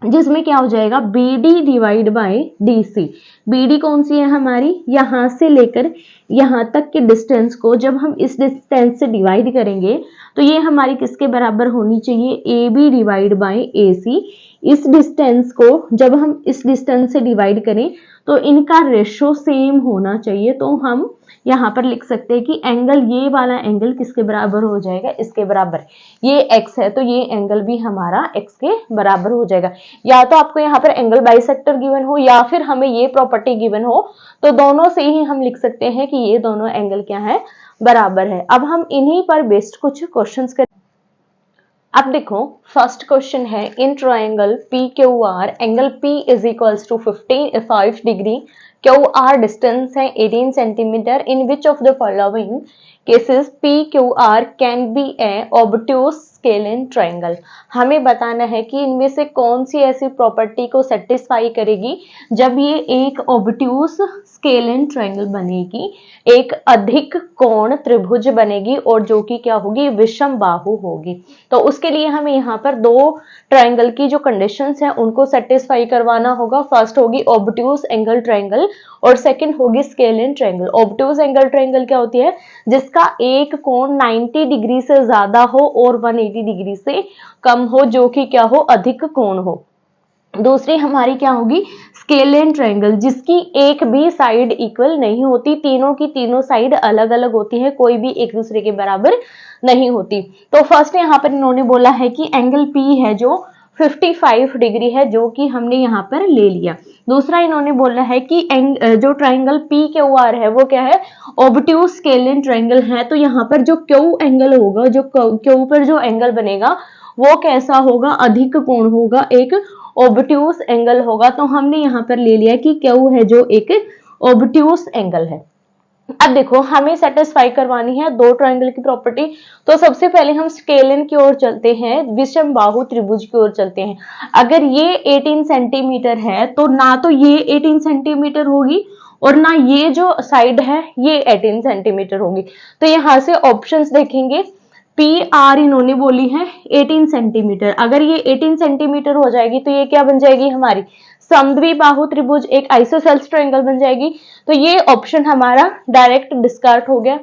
Speaker 1: जिसमें क्या हो जाएगा B D divide by D C. B D कौन सी है हमारी, यहां से लेकर यहां तक के डिस्टेंस को जब हम इस डिस्टेंस से डिवाइड करेंगे तो ये हमारी किसके बराबर होनी चाहिए, ए बी डिवाइड बाई ए सी। इस डिस्टेंस को जब हम इस डिस्टेंस से डिवाइड करें तो इनका रेशो सेम होना चाहिए। तो हम यहाँ पर लिख सकते हैं कि एंगल, ये वाला एंगल किसके बराबर हो जाएगा, इसके बराबर। ये x है तो ये एंगल भी हमारा x के बराबर हो जाएगा। या तो आपको यहाँ पर एंगल बाइसेक्टर गिवन हो या फिर हमें ये प्रॉपर्टी गिवन हो, तो दोनों से ही हम लिख सकते हैं कि ये दोनों एंगल क्या है, बराबर है। अब हम इन्हीं पर बेस्ड कुछ क्वेश्चंस करें। अब देखो फर्स्ट क्वेश्चन है, in triangle P Q R angle P is equals to 5 degree, Q R distance है 18 centimetre, in which of the following cases P Q R can be a obtuse scalene triangle. हमें बताना है कि इनमें से कौन सी ऐसी प्रॉपर्टी को सेटिस्फाई करेगी जब ये एक ऑब्ट्यूज स्केलेन ट्राइंगल बनेगी, एक अधिक कोण त्रिभुज बनेगी और जो कि क्या होगी, विषम बाहु होगी। तो उसके लिए हमें यहाँ पर दो ट्राइंगल की जो कंडीशंस हैं उनको सेटिस्फाई करवाना होगा। फर्स्ट होगी ऑब्ट्यूज एंगल ट्राइंगल और सेकंड होगी scalene triangle. Obtuse angle triangle क्या होती है, जिसका एक कोण 90 डिग्री से ज्यादा हो और 180 डिग्री से कम हो, जो कि क्या हो, अधिक कोण हो। दूसरी हमारी क्या होगी, स्केलेन ट्राइंगल, जिसकी एक भी साइड इक्वल नहीं होती, तीनों की तीनों साइड अलग अलग होती है, कोई भी एक दूसरे के बराबर नहीं होती। तो फर्स्ट यहाँ पर इन्होंने बोला है कि एंगल पी है जो 55 डिग्री है, जो कि हमने यहाँ पर ले लिया। दूसरा इन्होंने बोला है कि जो ट्राइंगल पी क्यू आर है वो क्या है, ऑब्ट्यूज स्केलेन ट्राइंगल है। तो यहाँ पर जो क्यू एंगल होगा, जो क्यू पर जो एंगल बनेगा वो कैसा होगा, अधिक कोण होगा, एक ऑब्ट्यूज एंगल होगा। तो हमने यहाँ पर ले लिया कि क्यू है जो एक ऑब्ट्यूज एंगल है। अब देखो हमें सेटिस्फाई करवानी है दो ट्राइंगल की प्रॉपर्टी। तो सबसे पहले हम स्केलेन की ओर चलते हैं, विषम बाहु त्रिभुज की ओर चलते हैं। अगर ये 18 सेंटीमीटर है तो ना तो ये 18 सेंटीमीटर होगी और ना ये जो साइड है ये 18 सेंटीमीटर होगी। तो यहाँ से ऑप्शंस देखेंगे, पी आर इन्होंने बोली है 18 सेंटीमीटर। अगर ये 18 सेंटीमीटर हो जाएगी तो ये क्या बन जाएगी, हमारी समद्विबाहु त्रिभुज, एक आइसोसेल्स ट्रायंगल बन जाएगी। तो ये ऑप्शन हमारा डायरेक्ट डिस्कार्ड हो गया।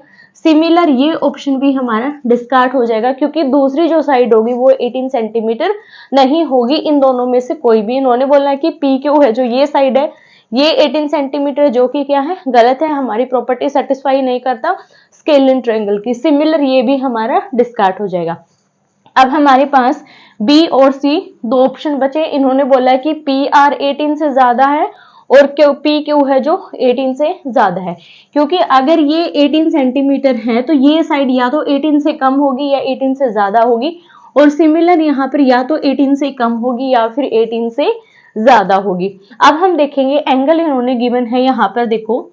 Speaker 1: सिमिलर ये ऑप्शन भी हमारा डिस्कार्ड हो जाएगा क्योंकि दूसरी जो साइड होगी वो 18 सेंटीमीटर नहीं होगी इन दोनों में से कोई भी। इन्होंने बोला है कि पी क्यू है जो ये साइड है ये 18 सेंटीमीटर, जो कि क्या है, गलत है, हमारी प्रॉपर्टी सेटिस्फाई नहीं करता स्केलेन ट्रायंगल की। सिमिलर ये भी हमारा डिस्कार्ड हो जाएगा। अब हमारे पास बी और सी दो ऑप्शन बचे। इन्होंने बोला कि पी आर 18 से ज्यादा है और क्यू पी क्यू है जो 18 से ज्यादा है, क्योंकि अगर ये 18 सेंटीमीटर है तो ये साइड या तो 18 से कम होगी या 18 से ज्यादा होगी, और सिमिलर यहाँ पर या तो 18 से कम होगी या फिर 18 से ज्यादा होगी। अब हम देखेंगे एंगल इन्होंने गिवन है, यहाँ पर देखो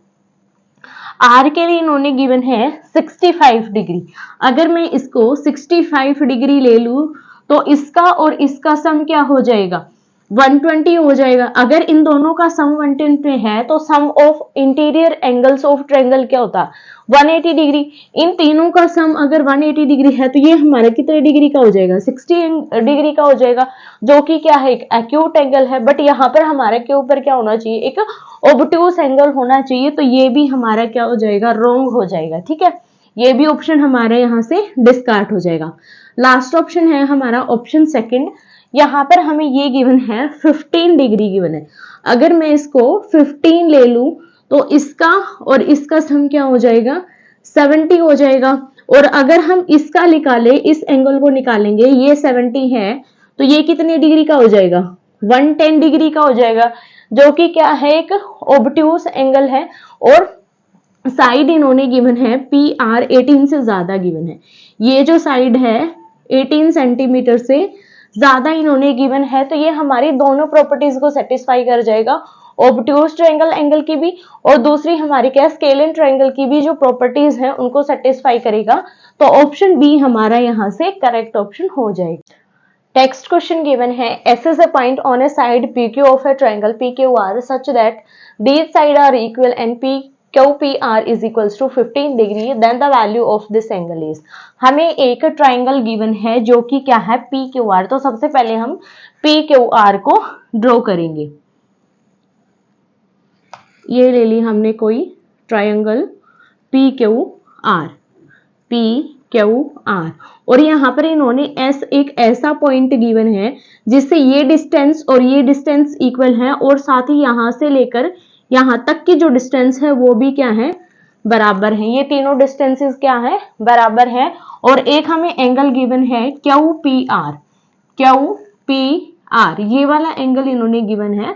Speaker 1: आर के लिए इन्होंने गिवन है 65 डिग्री। अगर मैं इसको 65 डिग्री ले लूं तो इसका और इसका सम क्या हो जाएगा, 120 हो जाएगा। अगर इन दोनों का सम 120 है तो sum of interior angles of triangle क्या होता है, 180 डिग्री। इन तीनों का सम अगर 180 डिग्री है तो ये हमारा कितने डिग्री का हो जाएगा, 60 डिग्री का हो जाएगा, जो कि क्या है, एक एक्यूट एंगल है। बट यहाँ पर हमारे के ऊपर क्या होना चाहिए, एक ऑब्ट्यूज एंगल होना चाहिए। तो ये भी हमारा क्या हो जाएगा, रॉन्ग हो जाएगा। ठीक है, ये भी ऑप्शन हमारा यहाँ से डिस्कार्ड हो जाएगा। लास्ट ऑप्शन है हमारा ऑप्शन सेकंड। यहाँ पर हमें ये गिवन है 15 डिग्री गिवन है। अगर मैं इसको 15 ले लूं तो इसका और इसका सम क्या हो जाएगा, 70 हो जाएगा। और अगर हम इसका निकाले, इस एंगल को निकालेंगे, ये 70 है तो ये कितने डिग्री का हो जाएगा, 110 डिग्री का हो जाएगा, जो कि क्या है, एक ऑब्ट्यूज एंगल है। और साइड इन्होंने गिवन है पी आर 18 से ज्यादा गिवन है। ये जो साइड है 18 सेंटीमीटर से ज्यादा इन्होंने गिवन है, तो ये हमारी दोनों प्रॉपर्टीज को सेटिस्फाई कर जाएगा, ऑब्ट्यूज ट्रायंगल एंगल की भी और दूसरी हमारी क्या, स्केलेन ट्रायंगल की भी जो प्रॉपर्टीज हैं उनको सेटिस्फाई करेगा। तो ऑप्शन बी हमारा यहाँ से करेक्ट ऑप्शन हो जाएगा। टेक्स्ट क्वेश्चन गिवन है S is a point on a side P Q of a triangle P Q R such that these side are equal and P Q P R is equals to 15 degree then the value of this angle is. हमें एक triangle given है जो कि क्या है P Q are. तो सबसे पहले हम पी क्यू आर को ड्रॉ करेंगे। ये ले ली हमने कोई triangle P Q are, P Q are, और यहाँ पर इन्होंने एस एक ऐसा पॉइंट गिवन है जिससे ये डिस्टेंस और ये डिस्टेंस इक्वल है और साथ ही यहां से लेकर यहाँ तक की जो डिस्टेंस है वो भी क्या है बराबर है। ये तीनों डिस्टेंसेस क्या है बराबर है। और एक हमें एंगल गिवन है Q P are, Q P are ये वाला एंगल इन्होंने गिवन है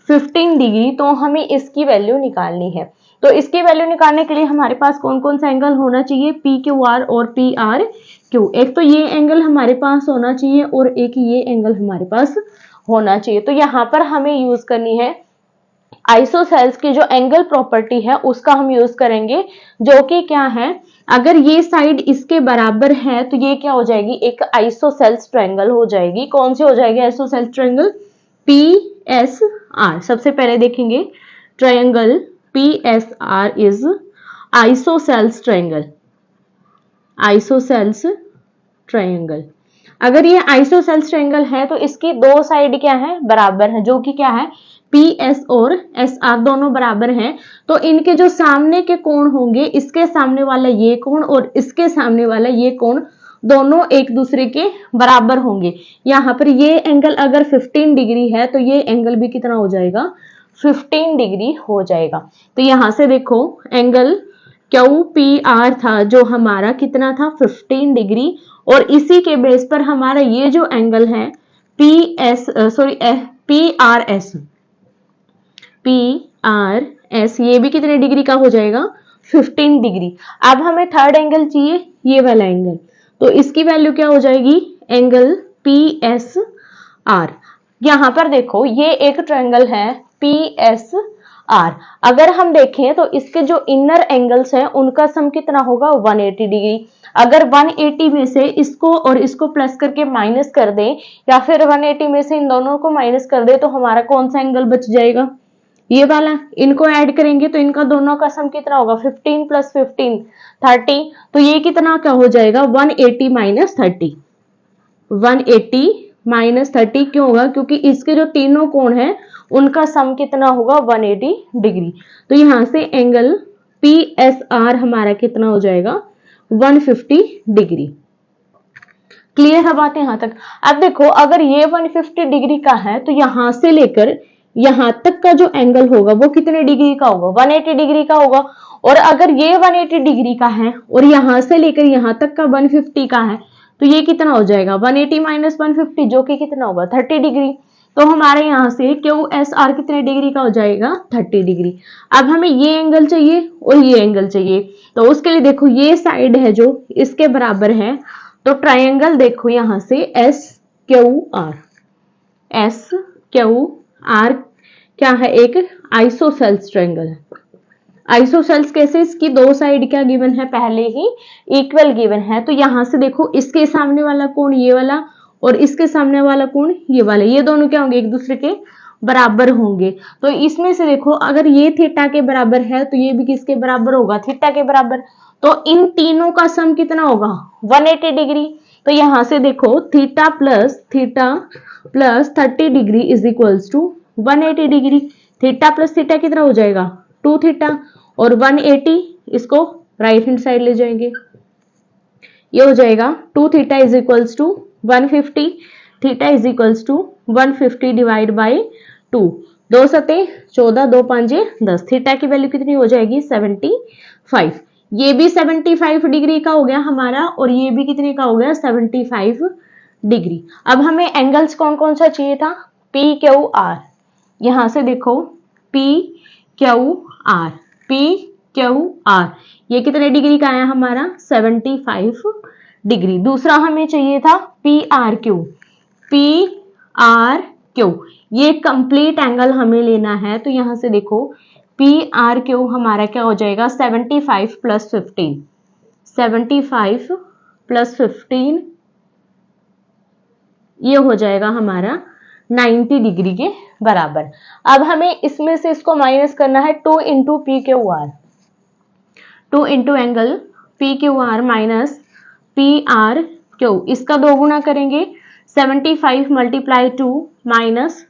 Speaker 1: 15 डिग्री। तो हमें इसकी वैल्यू निकालनी है। तो इसकी वैल्यू निकालने के लिए हमारे पास कौन कौन सा एंगल होना चाहिए पी क्यू आर और पी आर क्यू। एक तो ये एंगल हमारे पास होना चाहिए और एक ये एंगल हमारे पास होना चाहिए। तो यहाँ पर हमें यूज करनी है आइसोसेल्स की जो एंगल प्रॉपर्टी है उसका हम यूज करेंगे, जो कि क्या है अगर ये साइड इसके बराबर है तो ये क्या हो जाएगी एक आइसोसेल्स ट्रायंगल हो जाएगी। कौन सी हो जाएगी isosceles triangle P S R. सबसे पहले देखेंगे triangle P S R is isosceles triangle, isosceles triangle. अगर ये आइसोसेल्स ट्रायंगल है तो इसकी दो साइड क्या है बराबर है, जो कि क्या है पी एस और एस आर दोनों बराबर हैं। तो इनके जो सामने के कोण होंगे इसके सामने वाला ये कोण और इसके सामने वाला ये कोण दोनों एक दूसरे के बराबर होंगे। यहाँ पर ये एंगल अगर 15 डिग्री है तो ये एंगल भी कितना हो जाएगा 15 डिग्री हो जाएगा। तो यहां से देखो एंगल क्यू पी आर था जो हमारा कितना था 15 डिग्री और इसी के बेस पर हमारा ये जो एंगल है P S sorry P R S, P R S ये भी कितने डिग्री का हो जाएगा 15 डिग्री। अब हमें थर्ड एंगल चाहिए ये वाला एंगल। तो इसकी वैल्यू क्या हो जाएगी एंगल पी एस आर। यहां पर देखो ये एक ट्रायंगल है पी एस आर। अगर हम देखें तो इसके जो इनर एंगल्स हैं उनका सम कितना होगा 180 डिग्री। अगर 180 में से इसको और इसको प्लस करके माइनस कर दें या फिर 180 में से इन दोनों को माइनस कर दे तो हमारा कौन सा एंगल बच जाएगा ये वाला। इनको ऐड करेंगे तो इनका दोनों का सम कितना होगा 15 प्लस 15 30। तो ये कितना क्या हो जाएगा 180 माइनस 30, 180 माइनस 30 क्यों होगा क्योंकि इसके जो तीनों कोण हैं उनका सम कितना होगा 180 डिग्री। तो यहां से एंगल पी एस आर हमारा कितना हो जाएगा 150 डिग्री। क्लियर है बात यहां तक। अब देखो अगर ये 150 डिग्री का है तो यहां से लेकर यहां तक का जो एंगल होगा वो कितने डिग्री का होगा 180 डिग्री का होगा। और अगर ये 180 डिग्री का है और यहां से लेकर यहां तक का 150 का है तो ये कितना हो जाएगा 180 माइनस 150 जो कि कितना होगा 30 डिग्री। तो हमारे यहां से क्यू एस आर कितने डिग्री का हो जाएगा 30 डिग्री। अब हमें ये एंगल चाहिए और ये एंगल चाहिए। तो उसके लिए देखो ये साइड है जो इसके बराबर है। तो ट्रायंगल देखो यहां से S Q R, S Q R क्या है एक आइसोसेल्स ट्रायंगल है। आइसोसेल्स कैसे इसकी दो साइड क्या गिवन है पहले ही इक्वल गिवन है। तो यहां से देखो इसके सामने वाला कोण ये वाला और इसके सामने वाला कोण ये वाला, ये दोनों क्या होंगे एक दूसरे के बराबर होंगे। तो इसमें से देखो अगर ये थीटा के बराबर है तो ये भी किसके बराबर होगा थीटा के बराबर। तो इन तीनों का सम कितना होगा 180 डिग्री। तो यहां से देखो theta plus 30 degree is equals to 180 degree. Theta plus theta कितना हो जाएगा 2 थीटा और 180 इसको राइट हैंड साइड ले जाएंगे ये हो जाएगा 2 theta is equals to 150, theta is equals to 150 divide by 2, 2 सते 14 2 5 10। थीटा की वैल्यू कितनी हो जाएगी 75। ये भी 75 डिग्री का हो गया हमारा और ये भी कितने का हो गया 75 डिग्री। अब हमें एंगल्स कौन कौन सा चाहिए था पी क्यू आर। यहां से देखो P Q are, P Q are ये कितने डिग्री का आया हमारा 75 डिग्री। दूसरा हमें चाहिए था P R Q, P are Q ये कंप्लीट एंगल हमें लेना है। तो यहां से देखो पी आर क्यू हमारा क्या हो जाएगा 75 प्लस 15, 75 प्लस 15 ये हो जाएगा हमारा 90 डिग्री के बराबर। अब हमें इसमें से इसको माइनस करना है 2 into P Q are, 2 into angle P Q are minus P R Q, इसका 2 गुना करेंगे 75 मल्टीप्लाई 2 माइनस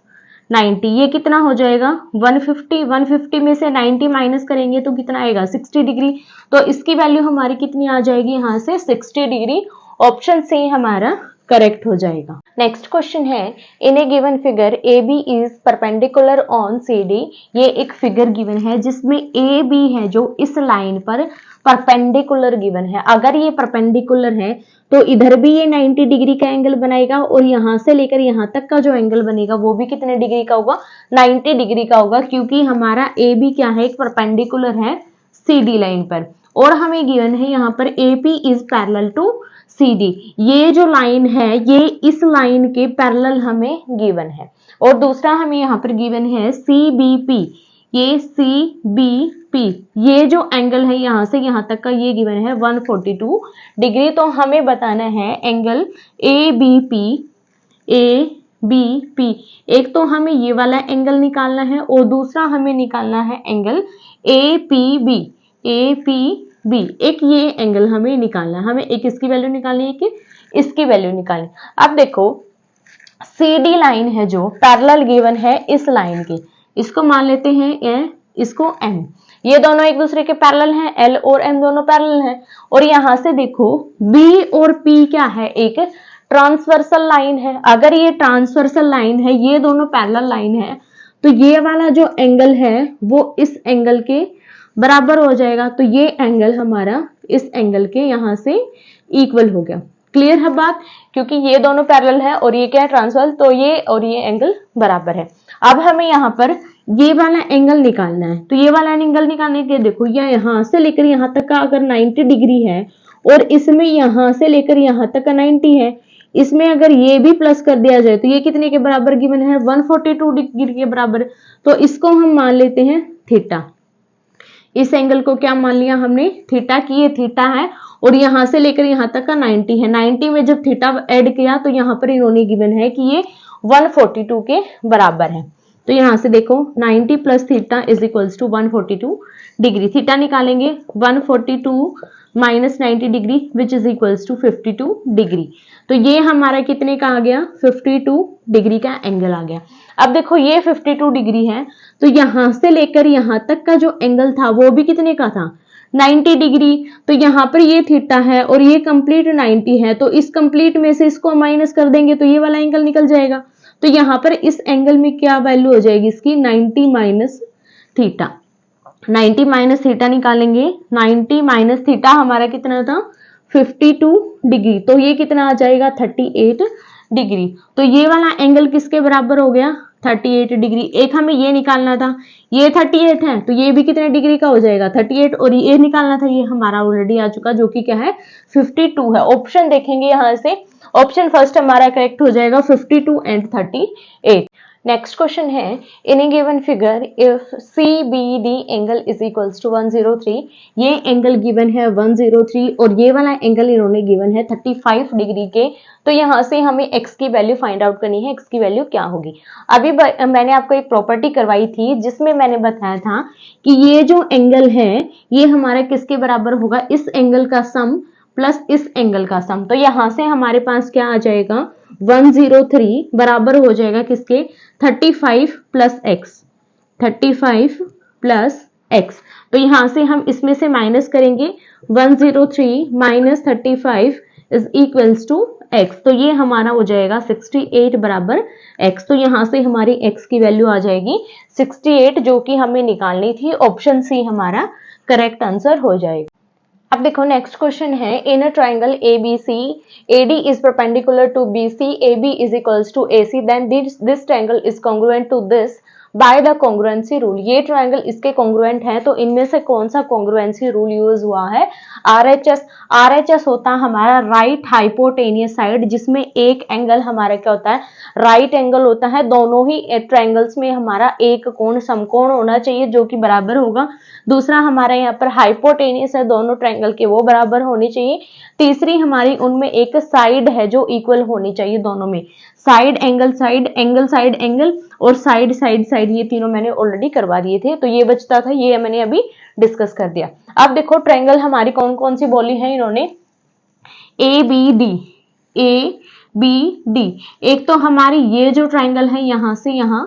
Speaker 1: 90, ये कितना हो जाएगा 150, 150 में से 90 माइनस करेंगे तो कितना आएगा 60 डिग्री, तो इसकी वैल्यू हमारी कितनी आ जाएगी यहाँ से 60 डिग्री। ऑप्शन सी हमारा करेक्ट हो जाएगा। नेक्स्ट क्वेश्चन है, in a given figure A B is perpendicular on C D, ये एक फिगर गिवन है जिसमें ए बी है जो इस लाइन पर परपेंडिकुलर गिवन है। अगर ये परपेंडिकुलर है तो इधर भी ये 90 डिग्री का एंगल बनाएगा और यहां से लेकर यहां तक का जो एंगल बनेगा वो भी कितने डिग्री का होगा 90 डिग्री का होगा, क्योंकि हमारा ए बी क्या है एक परपेंडिकुलर है सी डी लाइन पर। और हमें गिवन है यहाँ पर A P is parallel to C D, ये जो लाइन है ये इस लाइन के पैरेलल हमें गिवन है। और दूसरा हमें यहाँ पर गिवन है सी बी पी, ये सी बी पी, ये जो एंगल है यहाँ से यहाँ तक का ये गिवन है 142 डिग्री। तो हमें बताना है angle A B P, A B P, एक तो हमें ये वाला एंगल निकालना है और दूसरा हमें निकालना है angle A P B, A P B, एक ये एंगल हमें निकालना है, हमें एक इसकी वैल्यू निकालनी है कि इसकी वैल्यू निकालनी। अब देखो सी डी लाइन है जो पैरेलल गिवन है इस लाइन के, इसको मान लेते हैं ए, इसको एम, ये दोनों एक दूसरे के पैरेलल हैं, एल और एम दोनों पैरेलल हैं। और यहां से देखो बी और पी क्या है एक ट्रांसवर्सल लाइन है। अगर ये ट्रांसवर्सल लाइन है, ये दोनों पैरेलल लाइन है, तो ये वाला जो एंगल है वो इस एंगल के बराबर हो जाएगा, तो ये एंगल हमारा इस एंगल के यहां से इक्वल हो गया। क्लियर है बात, क्योंकि ये दोनों पैरेलल है और ये क्या है ट्रांसवर्सल, तो ये और ये एंगल बराबर है। अब हमें यहाँ पर ये वाला एंगल निकालना है, तो ये वाला एंगल निकालने के देखो यहां से लेकर यहां तक का अगर 90 डिग्री है और इसमें यहां से लेकर यहां तक का 90 है, इसमें अगर ये भी प्लस कर दिया जाए तो ये कितने के बराबर गिवन है 142 डिग्री के बराबर। तो इसको हम मान लेते हैं थीटा, इस एंगल को क्या मान लिया हमने थीटा, की ये थीटा है और यहां से लेकर यहां तक का 90 है, 90 में जब थीटा ऐड किया तो यहाँ पर इन्होंने गिवन है कि ये 142 के बराबर है। तो यहां से देखो 90 plus theta is equals to 142 degree, theta निकालेंगे 142 minus 90 degree which is equals to 52 degree. तो ये हमारा कितने का आ गया 52 डिग्री का एंगल आ गया। अब देखो ये 52 डिग्री है, तो यहां से लेकर यहां तक का जो एंगल था वो भी कितने का था 90 डिग्री। तो यहाँ पर ये थीटा है और ये कंप्लीट 90 है, तो इस कंप्लीट में से इसको माइनस कर देंगे तो ये वाला एंगल निकल जाएगा। तो यहाँ पर इस एंगल में क्या वैल्यू हो जाएगी इसकी 90 माइनस थीटा, 90 माइनस थीटा निकालेंगे, 90 माइनस थीटा हमारा कितना था 52 डिग्री, तो ये कितना आ जाएगा 38 डिग्री। तो ये वाला एंगल किसके बराबर हो गया 38 डिग्री। एक हमें ये निकालना था, ये 38 है तो ये भी कितने डिग्री का हो जाएगा 38, और ये निकालना था ये हमारा ऑलरेडी आ चुका जो कि क्या है 52 है। ऑप्शन देखेंगे यहाँ से, ऑप्शन फर्स्ट हमारा करेक्ट हो जाएगा 52 एंड 38। नेक्स्ट क्वेश्चन है, in a given figure if C B D angle is equals to 103, ये एंगल गिवन है 103 और ये वाला एंगल इन्होंने गिवन है 35 डिग्री के। तो यहाँ से हमें x की वैल्यू फाइंड आउट करनी है, x की वैल्यू क्या होगी। अभी मैंने आपको एक प्रॉपर्टी करवाई थी जिसमें मैंने बताया था कि ये जो एंगल है ये हमारा किसके बराबर होगा, इस एंगल का सम प्लस इस एंगल का सम। तो यहां से हमारे पास क्या आ जाएगा 103 बराबर हो जाएगा किसके 35 प्लस एक्स, 35 प्लस एक्स। तो यहां से हम इसमें से माइनस करेंगे 103 minus 35 is equals to X, तो ये हमारा हो जाएगा 68 बराबर एक्स। तो यहां से हमारी एक्स की वैल्यू आ जाएगी 68 जो कि हमें निकालनी थी। ऑप्शन सी हमारा करेक्ट आंसर हो जाएगा। अब देखो नेक्स्ट क्वेश्चन है, in a triangle ABC AD is perpendicular to BC, AB is equals to AC, then this triangle is congruent to this by the congruency rule. ये triangle इसके congruent है, तो इनमें से कौन सा कॉन्ग्रुएंसी रूल यूज हुआ है? आरएचएस। आरएचएस होता है हमारा राइट हाइपोटेनियस साइड, जिसमें एक एंगल हमारा क्या होता है? राइट एंगल होता है। दोनों ही ट्रायंगल्स में हमारा एक कोण समकोण होना चाहिए जो कि बराबर होगा। दूसरा हमारा यहाँ पर हाइपोटेनियस है, दोनों ट्रायंगल के वो बराबर होनी चाहिए। तीसरी हमारी उनमें एक साइड है जो इक्वल होनी चाहिए दोनों में। Side angle side angle side angle और साइड साइड साइड, ये तीनों मैंने ऑलरेडी करवा दिए थे, तो ये बचता था, ये मैंने अभी डिस्कस कर दिया। अब देखो ट्रायंगल हमारी कौन कौन सी बोली है इन्होंने? A B D, A B D. एक तो हमारी ये जो ट्रायंगल है यहां से यहां,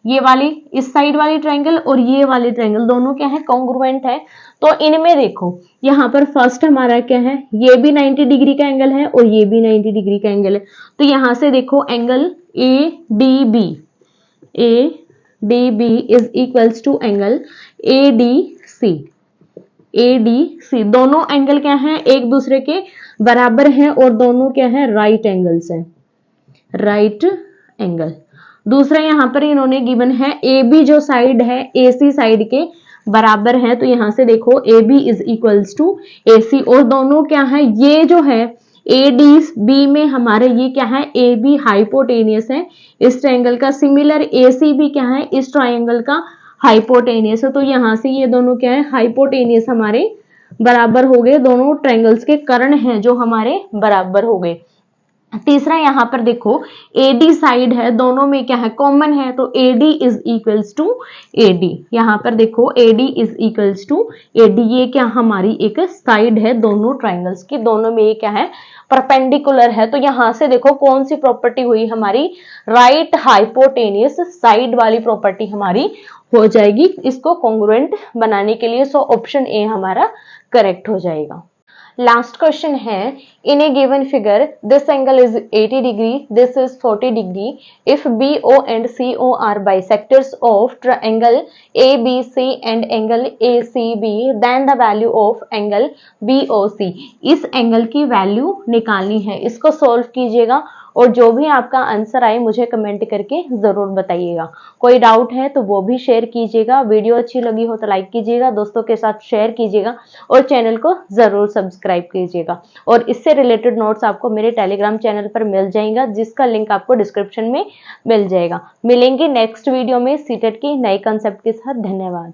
Speaker 1: ये वाली इस साइड वाली ट्रायंगल और ये वाली ट्रायंगल दोनों क्या है? कॉन्ग्रुएंट है। तो इनमें देखो यहाँ पर फर्स्ट हमारा क्या है? ये भी 90 डिग्री का एंगल है और ये भी 90 डिग्री का एंगल है। तो यहां से देखो angle A D B, A D B is equals to angle A D C. A D C दोनों एंगल क्या है? एक दूसरे के बराबर हैं और दोनों क्या है? राइट एंगल्स हैं, राइट एंगल। दूसरा यहाँ पर इन्होंने गिवन है ए बी जो साइड है ए सी साइड के बराबर है, तो यहां से देखो A B is equals to A C, और दोनों क्या है? ये जो है ए डी बी में हमारे ये क्या है? ए बी हाइपोटेनियस है इस ट्रायंगल का, सिमिलर ए सी भी क्या है? इस ट्रायंगल का हाइपोटेनियस है। तो यहां से ये दोनों क्या है? हाइपोटेनियस हमारे बराबर हो गए, दोनों ट्रायंगल्स के कर्ण हैं जो हमारे बराबर हो गए। तीसरा यहाँ पर देखो AD साइड है, दोनों में क्या है? कॉमन है, तो AD is equals to AD। यहाँ पर देखो AD is equals to AD, ये क्या हमारी एक साइड है दोनों ट्रायंगल्स की, दोनों में ये क्या है? परपेंडिकुलर है। तो यहाँ से देखो कौन सी प्रॉपर्टी हुई हमारी? राइट हाइपोटेनियस साइड वाली प्रॉपर्टी हमारी हो जाएगी इसको कॉन्ग्रुएंट बनाने के लिए। सो ऑप्शन ए हमारा करेक्ट हो जाएगा। लास्ट क्वेश्चन है, in a given figure this angle is 80 degree, this is 40 degree, if BO and CO are bisectors of triangle ABC and angle ACB, then the value of angle BOC। इस angle की value निकालनी है, इसको solve कीजिएगा और जो भी आपका आंसर आए मुझे कमेंट करके जरूर बताइएगा। कोई डाउट है तो वो भी शेयर कीजिएगा। वीडियो अच्छी लगी हो तो लाइक कीजिएगा, दोस्तों के साथ शेयर कीजिएगा और चैनल को जरूर सब्सक्राइब कीजिएगा। और इससे रिलेटेड नोट्स आपको मेरे टेलीग्राम चैनल पर मिल जाएगा, जिसका लिंक आपको डिस्क्रिप्शन में मिल जाएगा। मिलेंगे नेक्स्ट वीडियो में सीटेट की नए कंसेप्ट के साथ। धन्यवाद।